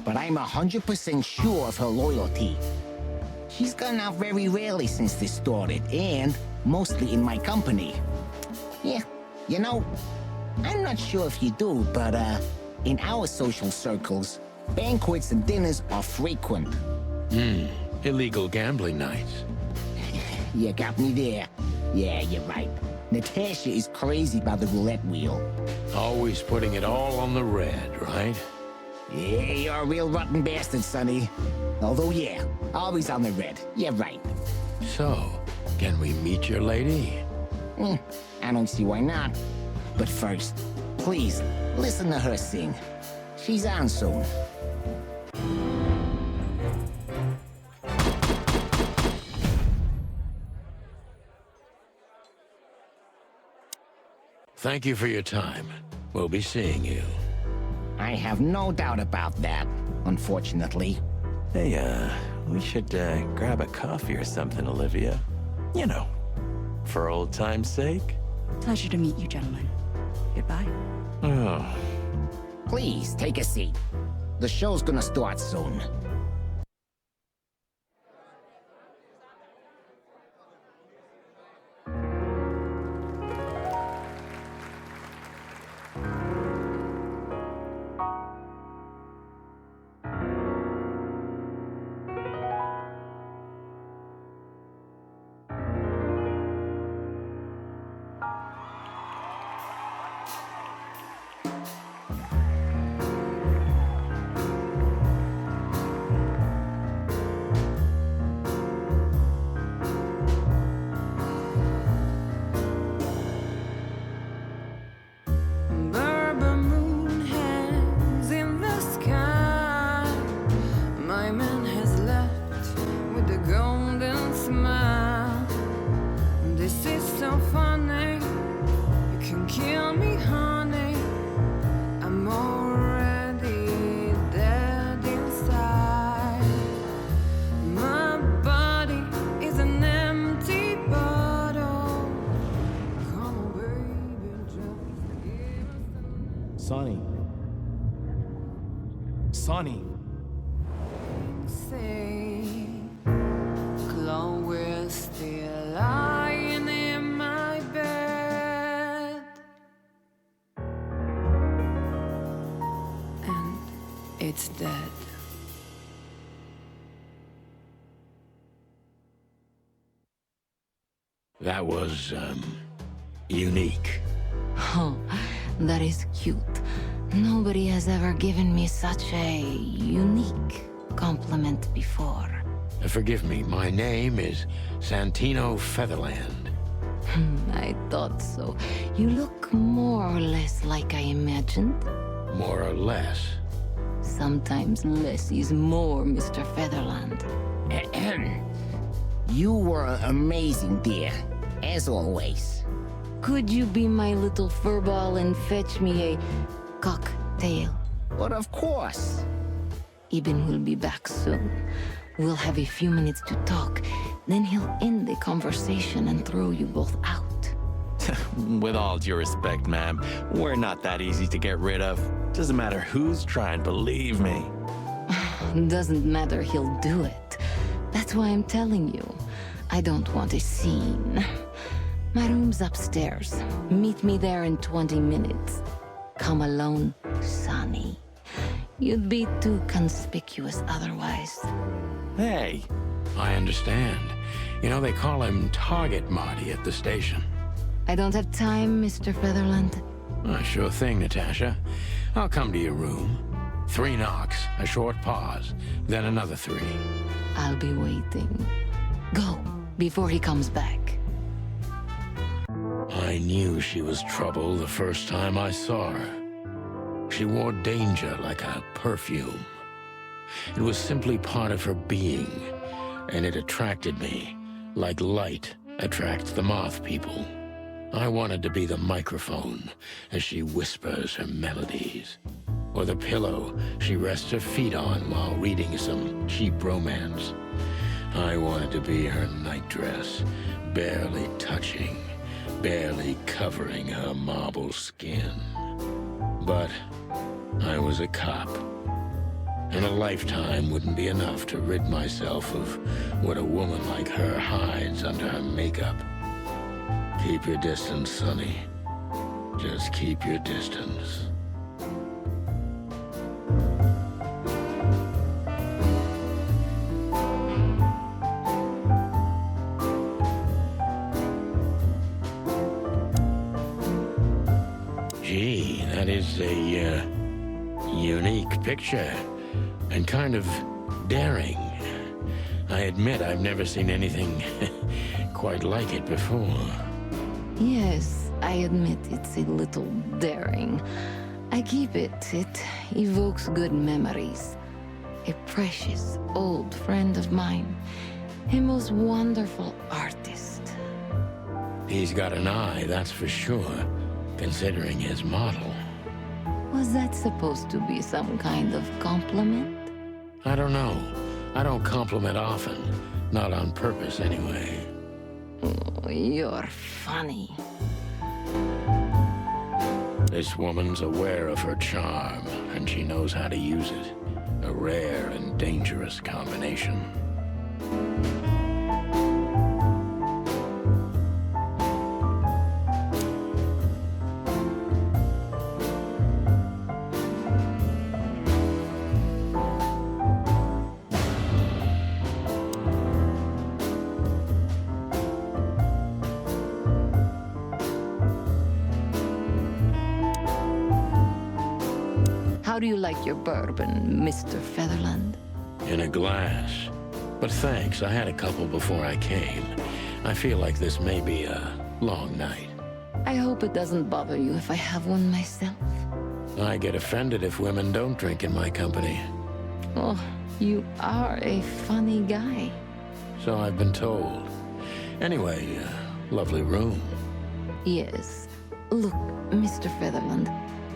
But I'm 100% sure of her loyalty. She's gone out very rarely since this started, and mostly in my company. Yeah, you know, I'm not sure if you do, but in our social circles, banquets and dinners are frequent. Illegal gambling nights. You got me there. Yeah, you're right. Natasha is crazy about the roulette wheel. Always putting it all on the red, right? Yeah, you're a real rotten bastard, Sonny. Although, yeah, always on the red. Yeah, right. So, can we meet your lady? I don't see why not. But first, please, listen to her sing. She's on soon. Thank you for your time. We'll be seeing you. I have no doubt about that, unfortunately. Hey, we should grab a coffee or something, Olivia. You know, for old time's sake. Pleasure to meet you, gentlemen. Goodbye. Oh. Please, take a seat. The show's gonna start soon. Bourbon moon hangs in the sky. My man has left with a golden smile. This is so funny. You can kill me, honey. I'm already dead inside. My body is an empty bottle. Come on, baby, just give us Sonny. Sonny. say. Chloe's still lying in my bed. And it's dead. That was, unique. Oh, that is cute. Nobody has ever given me such a unique compliment before. Forgive me, my name is Santino Featherland. I thought so. You look more or less like I imagined. More or less. Sometimes less is more, Mr. Featherland. Ahem. You were amazing, dear, as always. Could you be my little furball and fetch me a cocktail? But of course. Eben will be back soon. We'll have a few minutes to talk. Then he'll end the conversation and throw you both out. With all due respect, ma'am, we're not that easy to get rid of. Doesn't matter who's trying, believe me. Doesn't matter, he'll do it. That's why I'm telling you. I don't want a scene. My room's upstairs. Meet me there in 20 minutes. Come alone, Sonny. You'd be too conspicuous otherwise. Hey. I understand. You know, they call him Target Marty at the station. I don't have time, Mr. Featherland. Sure thing, Natasha. I'll come to your room. 3 knocks, a short pause, then another 3. I'll be waiting. Go, before he comes back. I knew she was trouble the first time I saw her. She wore danger like a perfume. It was simply part of her being, and it attracted me, like light attracts the moth people. I wanted to be the microphone as she whispers her melodies, or the pillow she rests her feet on while reading some cheap romance. I wanted to be her nightdress, barely touching, barely covering her marble skin. But I was a cop, and a lifetime wouldn't be enough to rid myself of what a woman like her hides under her makeup. Keep your distance, Sonny. Just keep your distance. Gee, that is a, unique picture, and kind of daring. I admit I've never seen anything quite like it before. Yes, I admit it's a little daring. I keep it. It evokes good memories. A precious old friend of mine. A most wonderful artist. He's got an eye, that's for sure, considering his model. Was that supposed to be some kind of compliment? I don't know. I don't compliment often. Not on purpose, anyway. Oh, you're funny. This woman's aware of her charm, and she knows how to use it. A rare and dangerous combination. How do you like your bourbon, Mr. Featherland? In a glass. But thanks, I had a couple before I came. I feel like this may be a long night. I hope it doesn't bother you if I have one myself. I get offended if women don't drink in my company. Oh, you are a funny guy. So I've been told. Anyway, lovely room. Yes. Look, Mr. Featherland.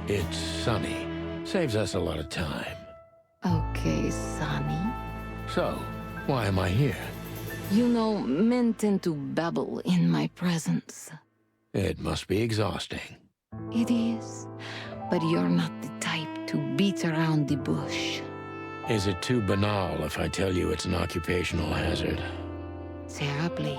It's sunny. Saves us a lot of time. Okay, Sonny. So, why am I here? You know, men tend to babble in my presence. It must be exhausting. It is. But you're not the type to beat around the bush. Is it too banal if I tell you it's an occupational hazard? Terribly.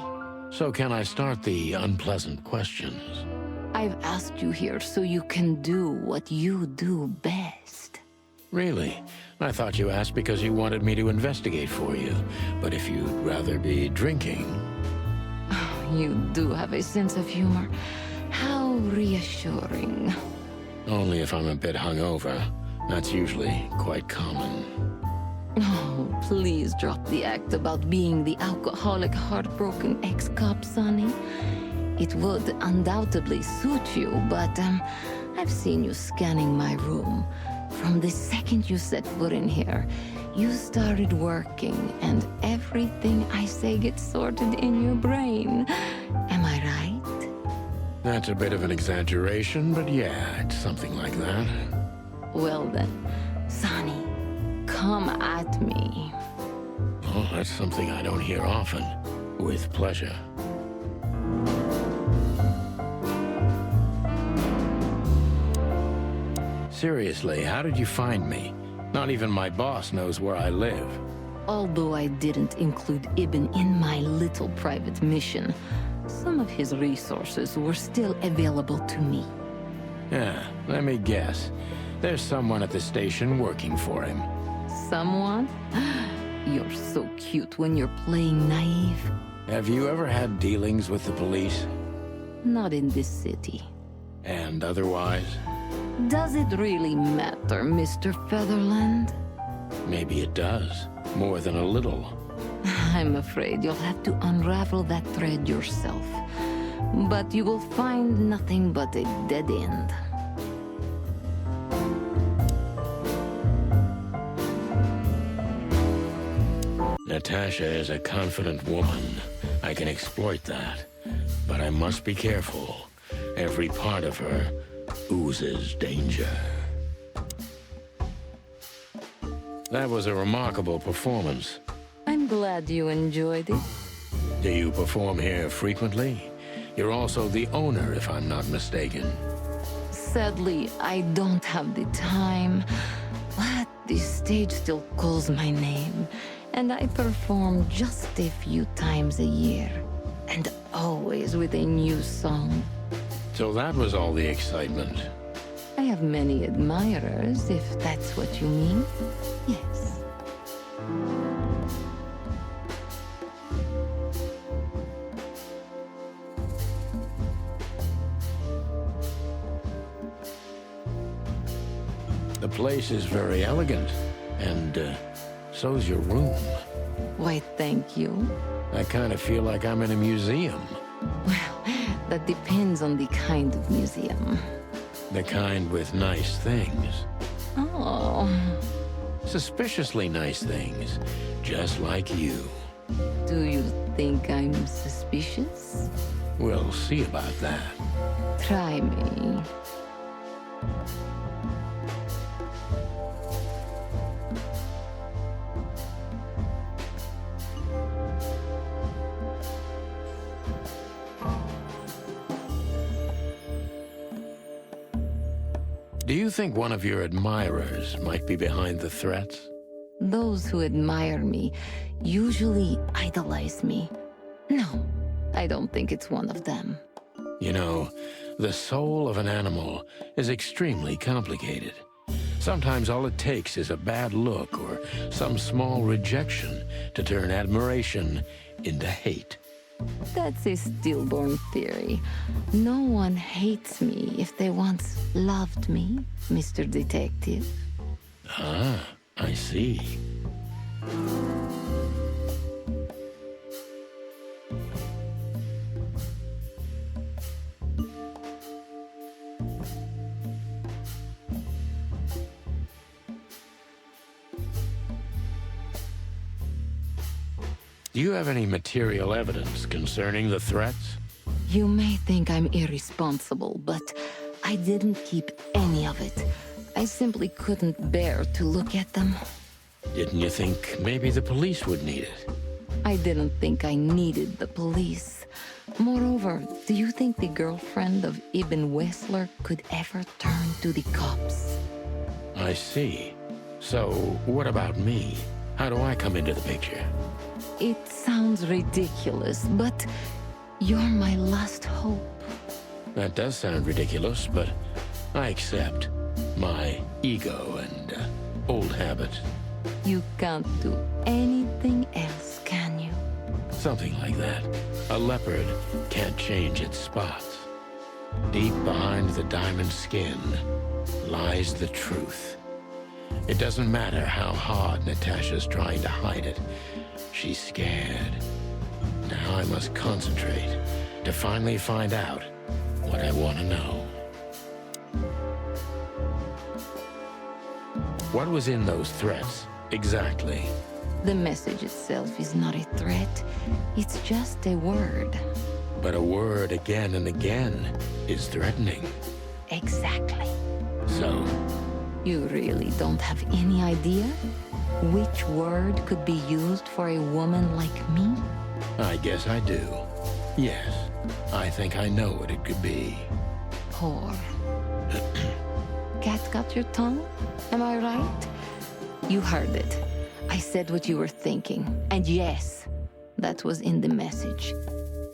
So can I start the unpleasant questions? I've asked you here so you can do what you do best. Really? I thought you asked because you wanted me to investigate for you. But if you'd rather be drinking... You do have a sense of humor. How reassuring. Only if I'm a bit hungover. That's usually quite common. Oh, please drop the act about being the alcoholic, heartbroken ex-cop, Sonny. It would undoubtedly suit you, but I've seen you scanning my room. From the second you set foot in here, you started working, and everything I say gets sorted in your brain. Am I right? That's a bit of an exaggeration, but yeah, it's something like that. Well then, Sonny, come at me. Oh, that's something I don't hear often. With pleasure. Seriously, how did you find me? Not even my boss knows where I live. Although I didn't include Ibn in my little private mission, some of his resources were still available to me. Yeah, let me guess. There's someone at the station working for him. Someone? You're so cute when you're playing naive. Have you ever had dealings with the police? Not in this city. And otherwise? Does it really matter, Mr. Featherland? Maybe it does. More than a little. I'm afraid you'll have to unravel that thread yourself. But you will find nothing but a dead end. Natasha is a confident woman. I can exploit that. But I must be careful. Every part of her oozes danger. That was a remarkable performance. I'm glad you enjoyed it. Do you perform here frequently? You're also the owner, if I'm not mistaken. Sadly, I don't have the time. But the stage still calls my name. And I perform just a few times a year. And always with a new song. So that was all the excitement. I have many admirers, if that's what you mean. Yes. The place is very elegant, and so's your room. Why, thank you. I kind of feel like I'm in a museum. Well, that depends on the kind of museum. The kind with nice things. Oh. Suspiciously nice things, just like you. Do you think I'm suspicious? We'll see about that. Try me. Do you think one of your admirers might be behind the threats? Those who admire me usually idolize me. No, I don't think it's one of them. You know, the soul of an animal is extremely complicated. Sometimes all it takes is a bad look or some small rejection to turn admiration into hate. That's a stillborn theory. No one hates me if they once loved me, Mr. Detective. Ah, I see. Do you have any material evidence concerning the threats? You may think I'm irresponsible, but I didn't keep any of it. I simply couldn't bear to look at them. Didn't you think maybe the police would need it? I didn't think I needed the police. Moreover, do you think the girlfriend of Ibn Wessler could ever turn to the cops? I see. So, what about me? How do I come into the picture? It sounds ridiculous, but you're my last hope. That does sound ridiculous, but I accept. My ego and old habits. You can't do anything else, can you? Something like that. A leopard can't change its spots. Deep behind the diamond skin lies the truth. It doesn't matter how hard Natasha's trying to hide it. She's scared. Now I must concentrate to finally find out what I want to know. What was in those threats, exactly? The message itself is not a threat. It's just a word. But a word again and again is threatening. Exactly. So? You really don't have any idea which word could be used for a woman like me? I guess I do. Yes, I think I know what it could be. Whore. Cat got your tongue? Am I right? You heard it. I said what you were thinking. And yes, that was in the message.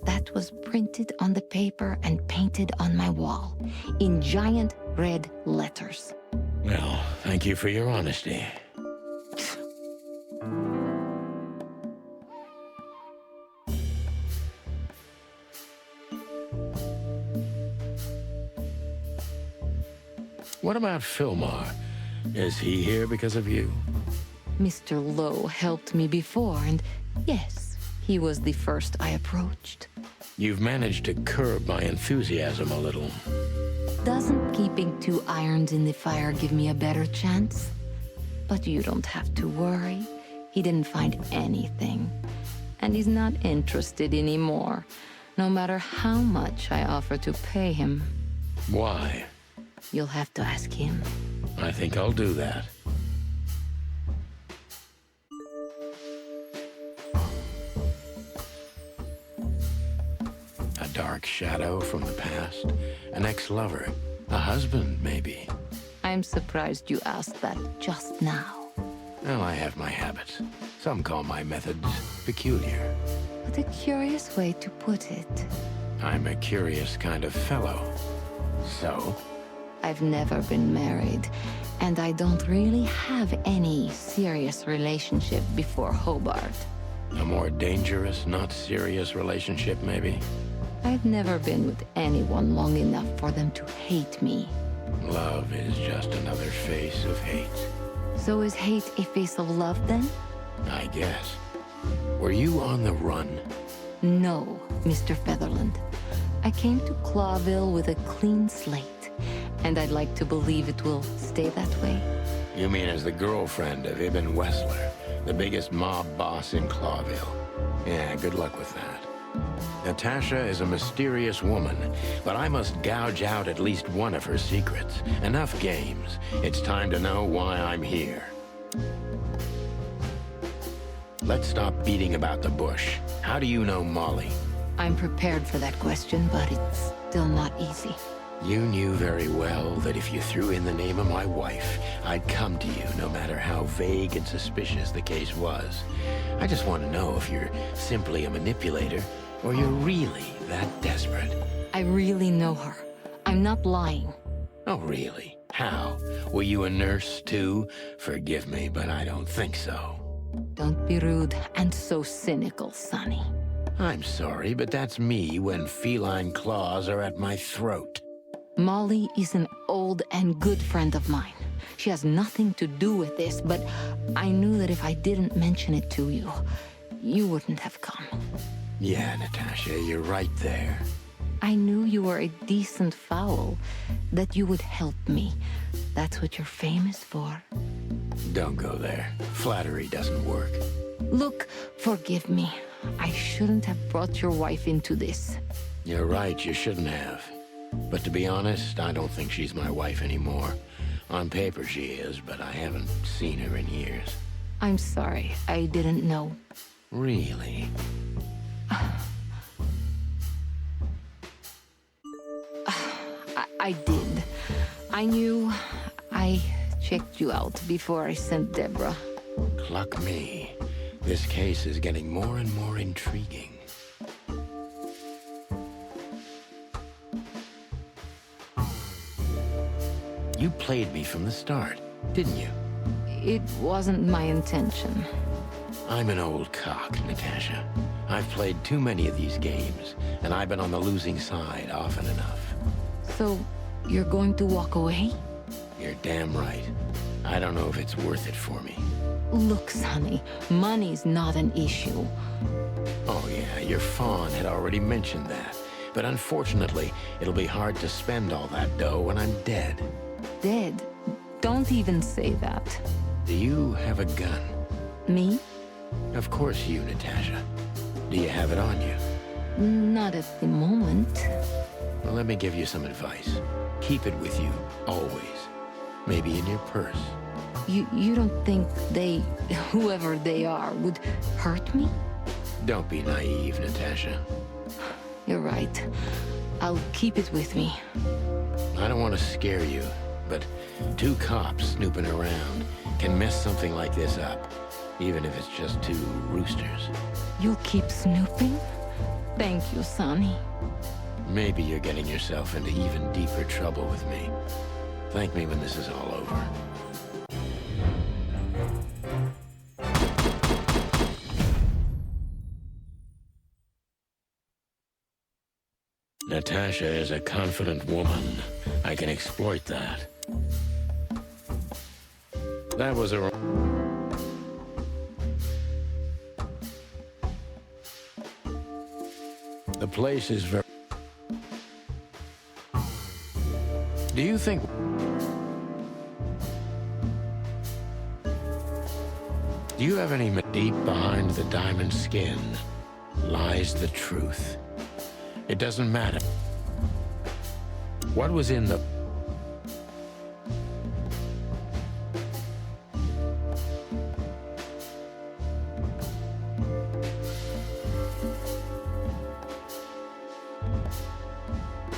That was printed on the paper and painted on my wall in giant red letters. Well, thank you for your honesty. What about Fillmore? Is he here because of you? Mr. Lowe helped me before, and yes, he was the first I approached. You've managed to curb my enthusiasm a little. Doesn't keeping 2 irons in the fire give me a better chance? But you don't have to worry. He didn't find anything. And he's not interested anymore, no matter how much I offer to pay him. Why? You'll have to ask him. I think I'll do that. A dark shadow from the past, an ex-lover, a husband, maybe. I'm surprised you asked that just now. Well, I have my habits. Some call my methods peculiar. What a curious way to put it. I'm a curious kind of fellow. So? I've never been married, and I don't really have any serious relationship before Hobart. A more dangerous, not serious relationship, maybe? I've never been with anyone long enough for them to hate me. Love is just another face of hate. So is hate a face of love, then? I guess. Were you on the run? No, Mr. Featherland. I came to Clawville with a clean slate, and I'd like to believe it will stay that way. You mean as the girlfriend of Ibn Wessler, the biggest mob boss in Clawville? Yeah, good luck with that. Natasha is a mysterious woman, but I must gouge out at least one of her secrets. Enough games. It's time to know why I'm here. Let's stop beating about the bush. How do you know Molly? I'm prepared for that question, but it's still not easy. You knew very well that if you threw in the name of my wife, I'd come to you no matter how vague and suspicious the case was. I just want to know if you're simply a manipulator or you're really that desperate. I really know her. I'm not lying. Oh, really? How? Were you a nurse, too? Forgive me, but I don't think so. Don't be rude and so cynical, Sonny. I'm sorry, but that's me when feline claws are at my throat. Molly is an old and good friend of mine. She has nothing to do with this, but I knew that if I didn't mention it to you, you wouldn't have come. Yeah, Natasha, you're right there. I knew you were a decent fowl, that you would help me. That's what you're famous for. Don't go there. Flattery doesn't work. Look, forgive me. I shouldn't have brought your wife into this. You're right, you shouldn't have. But to be honest, I don't think she's my wife anymore. On paper she is, but I haven't seen her in years. I'm sorry, I didn't know. Really? I did. I knew. I checked you out before I sent Deborah. Cluck me. This case is getting more and more intriguing. You played me from the start, didn't you? It wasn't my intention. I'm an old cock, Natasha. I've played too many of these games, and I've been on the losing side often enough. So, you're going to walk away? You're damn right. I don't know if it's worth it for me. Look, Sonny, money's not an issue. Oh yeah, your fawn had already mentioned that. But unfortunately, it'll be hard to spend all that dough when I'm dead. Dead? Don't even say that. Do you have a gun? Me? Of course you, Natasha. Do you have it on you? Not at the moment. Well, let me give you some advice. Keep it with you, always. Maybe in your purse. You don't think they, whoever they are, would hurt me? Don't be naive, Natasha. You're right. I'll keep it with me. I don't want to scare you, but 2 cops snooping around can mess something like this up, even if it's just 2 roosters. You'll keep snooping? Thank you, Sonny. Maybe you're getting yourself into even deeper trouble with me. Thank me when this is all over. Natasha is a confident woman. I can exploit that. That was a... The place is very... Do you think... Do you have any... Deep behind the diamond skin lies the truth. It doesn't matter. What was in the...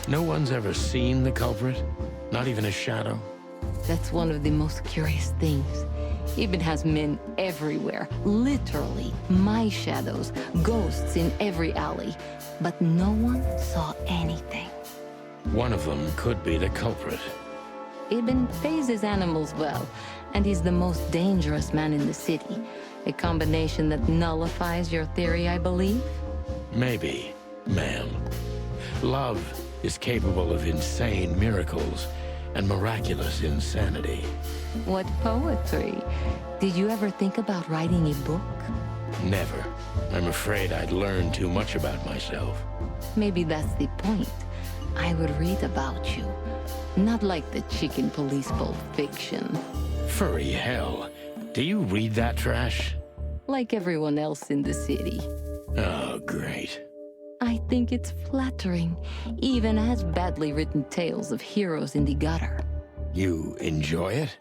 No one's ever seen the culprit? Not even a shadow? That's one of the most curious things. Ibn has men everywhere, literally, my shadows, ghosts in every alley. But no one saw anything. One of them could be the culprit. Ibn pays his animals well, and he's the most dangerous man in the city. A combination that nullifies your theory, I believe? Maybe, ma'am. Love is capable of insane miracles and miraculous insanity. What poetry. Did you ever think about writing a book? Never. I'm afraid I'd learn too much about myself. Maybe that's the point. I would read about you. Not like the chicken police pulp fiction. Furry hell. Do you read that trash? Like everyone else in the city. Oh, great. I think it's flattering, even as badly written tales of heroes in the gutter. You enjoy it?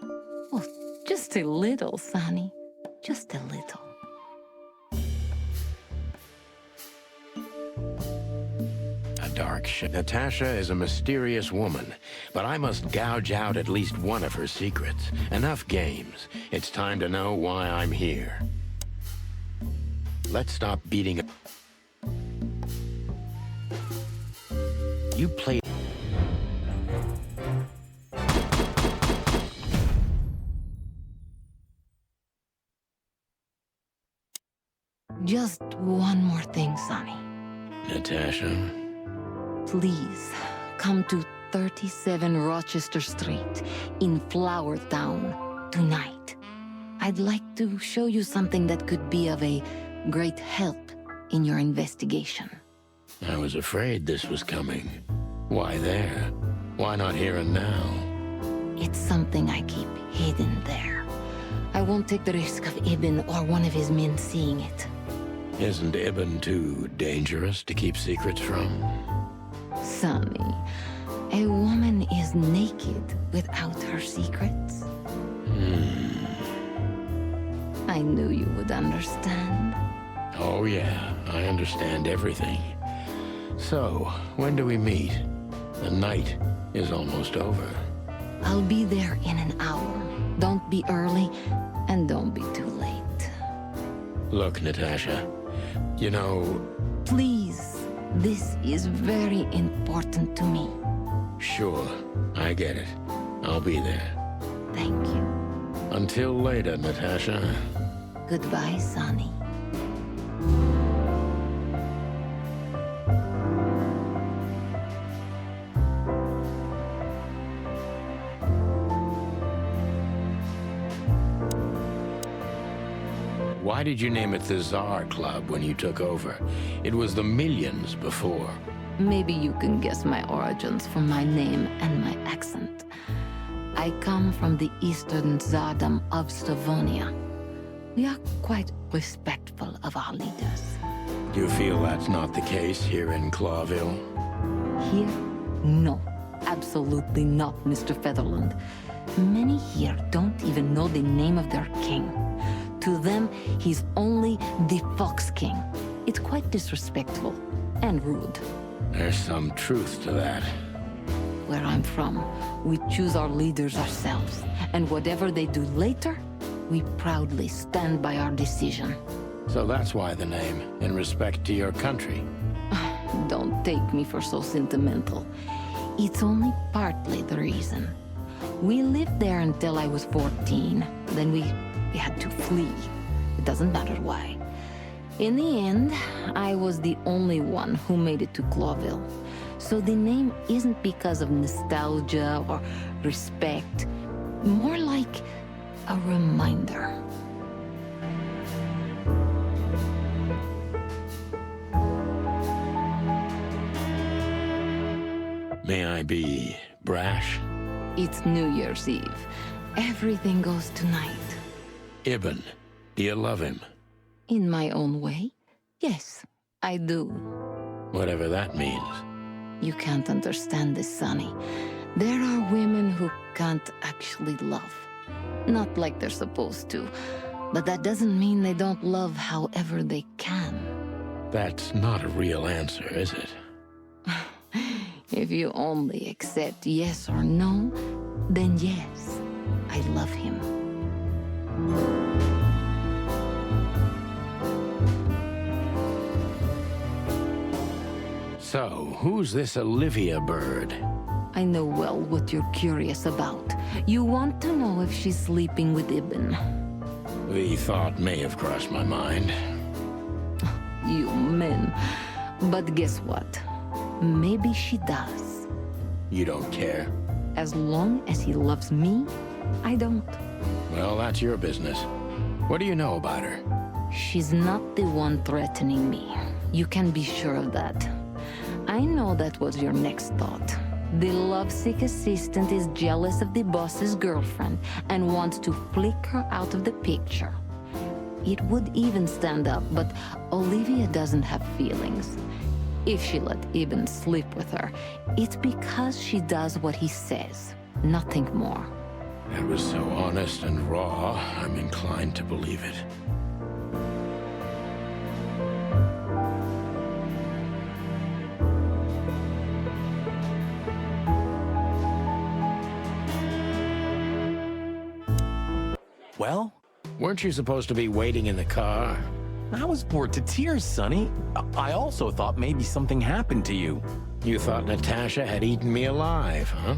Oh, just a little, Sonny. Just a little. A dark shade. Natasha is a mysterious woman, but I must gouge out at least one of her secrets. Enough games. It's time to know why I'm here. Let's stop beating up. You played... Just one more thing, Sonny. Natasha? Please, come to 37 Rochester Street in Flower Town tonight. I'd like to show you something that could be of a great help in your investigation. I was afraid this was coming. Why there? Why not here and now? It's something I keep hidden there. I won't take the risk of Ibn or one of his men seeing it. Isn't Ibn too dangerous to keep secrets from? Sonny, a woman is naked without her secrets. I knew you would understand. Oh yeah, I understand everything. So, when do we meet? The night is almost over. I'll be there in an hour. Don't be early, and don't be too late. Look, Natasha, you know... Please, this is very important to me. Sure, I get it. I'll be there. Thank you. Until later, Natasha. Goodbye, Sonny. Why did you name it the Tsar Club when you took over? It was the Millions before. Maybe you can guess my origins from my name and my accent. I come from the eastern Tsardom of Slavonia. We are quite respectful of our leaders. Do you feel that's not the case here in Clawville? Here? No. Absolutely not, Mr. Featherland. Many here don't even know the name of their king. To them, he's only the Fox King. It's quite disrespectful and rude. There's some truth to that. Where I'm from, we choose our leaders ourselves, and whatever they do later, we proudly stand by our decision. So that's why the name, in respect to your country. Don't take me for so sentimental. It's only partly the reason. We lived there until I was 14. Then we had to flee. It doesn't matter why. In the end, I was the only one who made it to Clawville. So the name isn't because of nostalgia or respect. More like a reminder. May I be brash? It's New Year's Eve. Everything goes tonight. Ibn, do you love him? In my own way, yes, I do. Whatever that means. You can't understand this, Sonny. There are women who can't actually love. Not like they're supposed to. But that doesn't mean they don't love however they can. That's not a real answer, is it? If you only accept yes or no, then yes, I love him. So, who's this Olivia bird? I know well what you're curious about. You want to know if she's sleeping with Ibn. The thought may have crossed my mind. You men. But guess what? Maybe she does. You don't care? As long as he loves me, I don't. Well, that's your business. What do you know about her? She's not the one threatening me. You can be sure of that. I know that was your next thought. The lovesick assistant is jealous of the boss's girlfriend and wants to flick her out of the picture. It would even stand up, but Olivia doesn't have feelings. If she let Ibn sleep with her, it's because she does what he says, nothing more. That was so honest and raw, I'm inclined to believe it. Well? Weren't you supposed to be waiting in the car? I was bored to tears, Sonny. I also thought maybe something happened to you. You thought Natasha had eaten me alive, huh?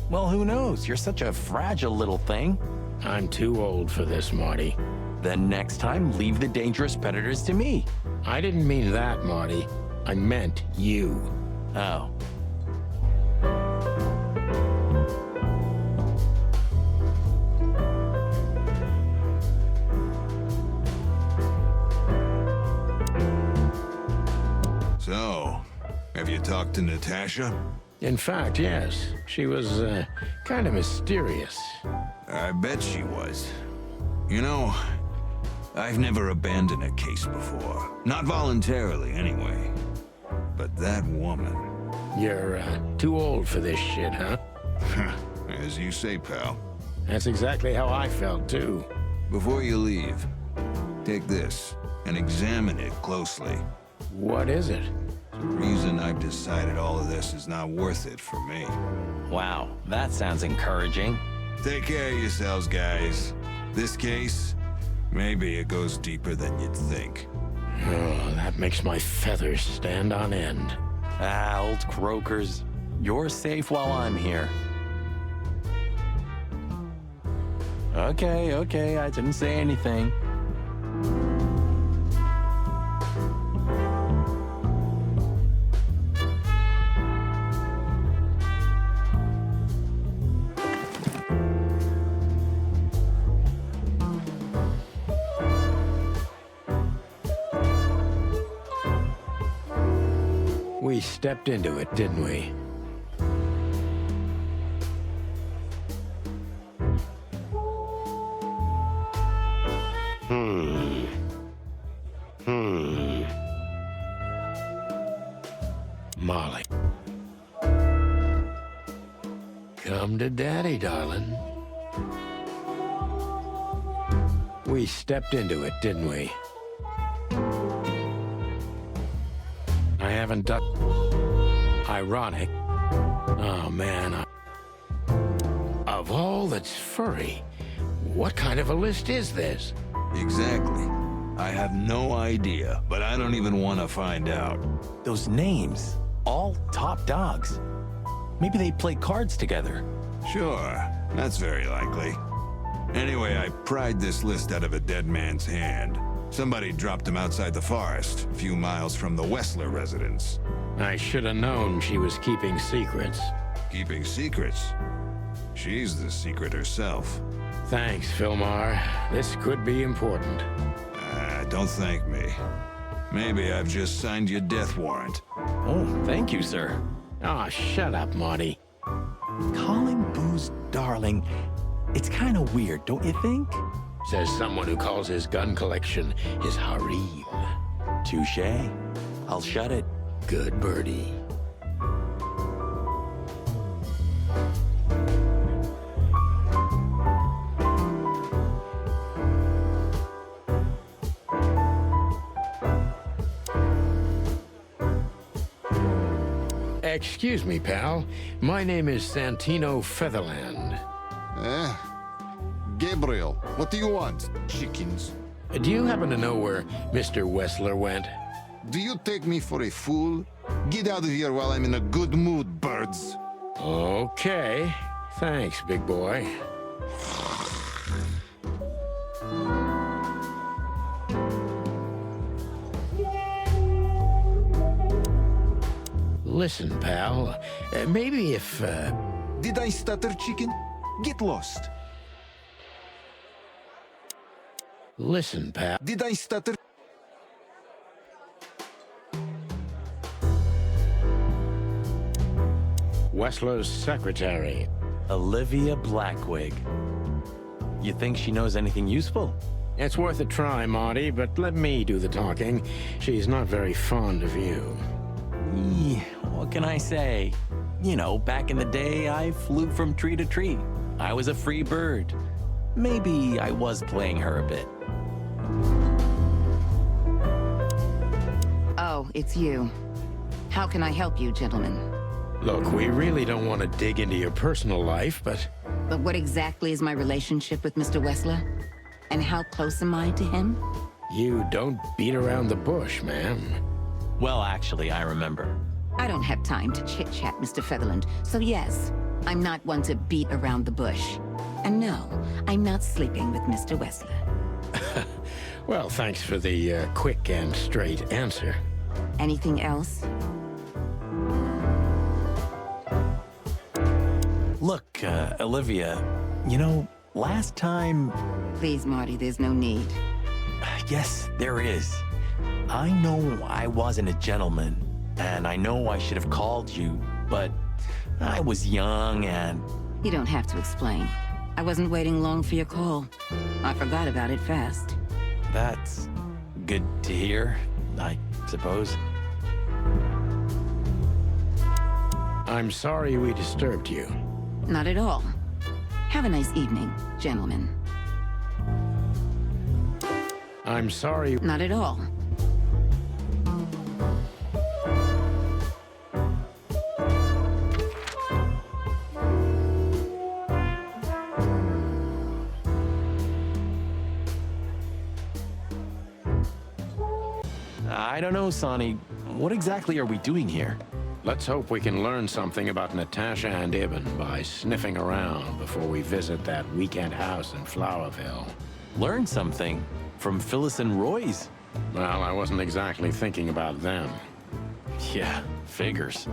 Well, who knows? You're such a fragile little thing. I'm too old for this, Marty. Then next time, leave the dangerous predators to me. I didn't mean that, Marty. I meant you. Oh. to Natasha? In fact, yes. She was, kind of mysterious. I bet she was. You know, I've never abandoned a case before. Not voluntarily, anyway. But that woman... You're, too old for this shit, huh? As you say, pal. That's exactly how I felt, too. Before you leave, take this and examine it closely. What is it? The reason I've decided all of this is not worth it for me. Wow, that sounds encouraging. Take care of yourselves, guys. This case, maybe it goes deeper than you'd think. Oh, that makes my feathers stand on end. Ah, old croakers. You're safe while I'm here. Okay, I didn't say anything. We stepped into it, didn't we? Molly. Come to Daddy, darling. We stepped into it, didn't we? I haven't done... Ironic. Oh, man. Of all that's furry, what kind of a list is this? Exactly. I have no idea, but I don't even want to find out. Those names, all top dogs. Maybe they play cards together. Sure, that's very likely. Anyway, I pried this list out of a dead man's hand. Somebody dropped him outside the forest, a few miles from the Wessler residence. I should have known she was keeping secrets. Keeping secrets? She's the secret herself. Thanks, Filmar. This could be important. Don't thank me. Maybe I've just signed your death warrant. Oh, thank you, sir. Oh, shut up, Marty. Calling booze darling, it's kind of weird, don't you think? Says someone who calls his gun collection his harem. Touché. I'll shut it. Good birdie. Excuse me, pal. My name is Santino Featherland. Gabriel, what do you want? Chickens. Do you happen to know where Mr. Wessler went? Do you take me for a fool? Get out of here while I'm in a good mood, birds. Okay. Thanks, big boy. Listen, pal. Maybe if, Did I stutter, chicken? Get lost. Listen, pal. Did I stutter? Wessler's secretary. Olivia Blackwig. You think she knows anything useful? It's worth a try, Marty, but let me do the talking. She's not very fond of you. What can I say? You know, back in the day, I flew from tree to tree. I was a free bird. Maybe I was playing her a bit. Oh, it's you. How can I help you, gentlemen? Look, we really don't want to dig into your personal life, but... But what exactly is my relationship with Mr. Wessler? And how close am I to him? You don't beat around the bush, ma'am. Well, actually, I remember. I don't have time to chit-chat, Mr. Featherland. So yes, I'm not one to beat around the bush. And no, I'm not sleeping with Mr. Wessler. Well, thanks for the quick and straight answer. Anything else? Look, Olivia, you know, last time... Please, Marty, there's no need. Yes, there is. I know I wasn't a gentleman, and I know I should have called you, but I was young and... You don't have to explain. I wasn't waiting long for your call. I forgot about it fast. That's good to hear, I suppose. I'm sorry we disturbed you. Not at all. Have a nice evening, gentlemen. I'm sorry. Not at all. I don't know, Sonny. What exactly are we doing here? Let's hope we can learn something about Natasha and Ibn by sniffing around before we visit that weekend house in Flowerville. Learn something? From Phyllis and Roy's? Well, I wasn't exactly thinking about them. Yeah, figures.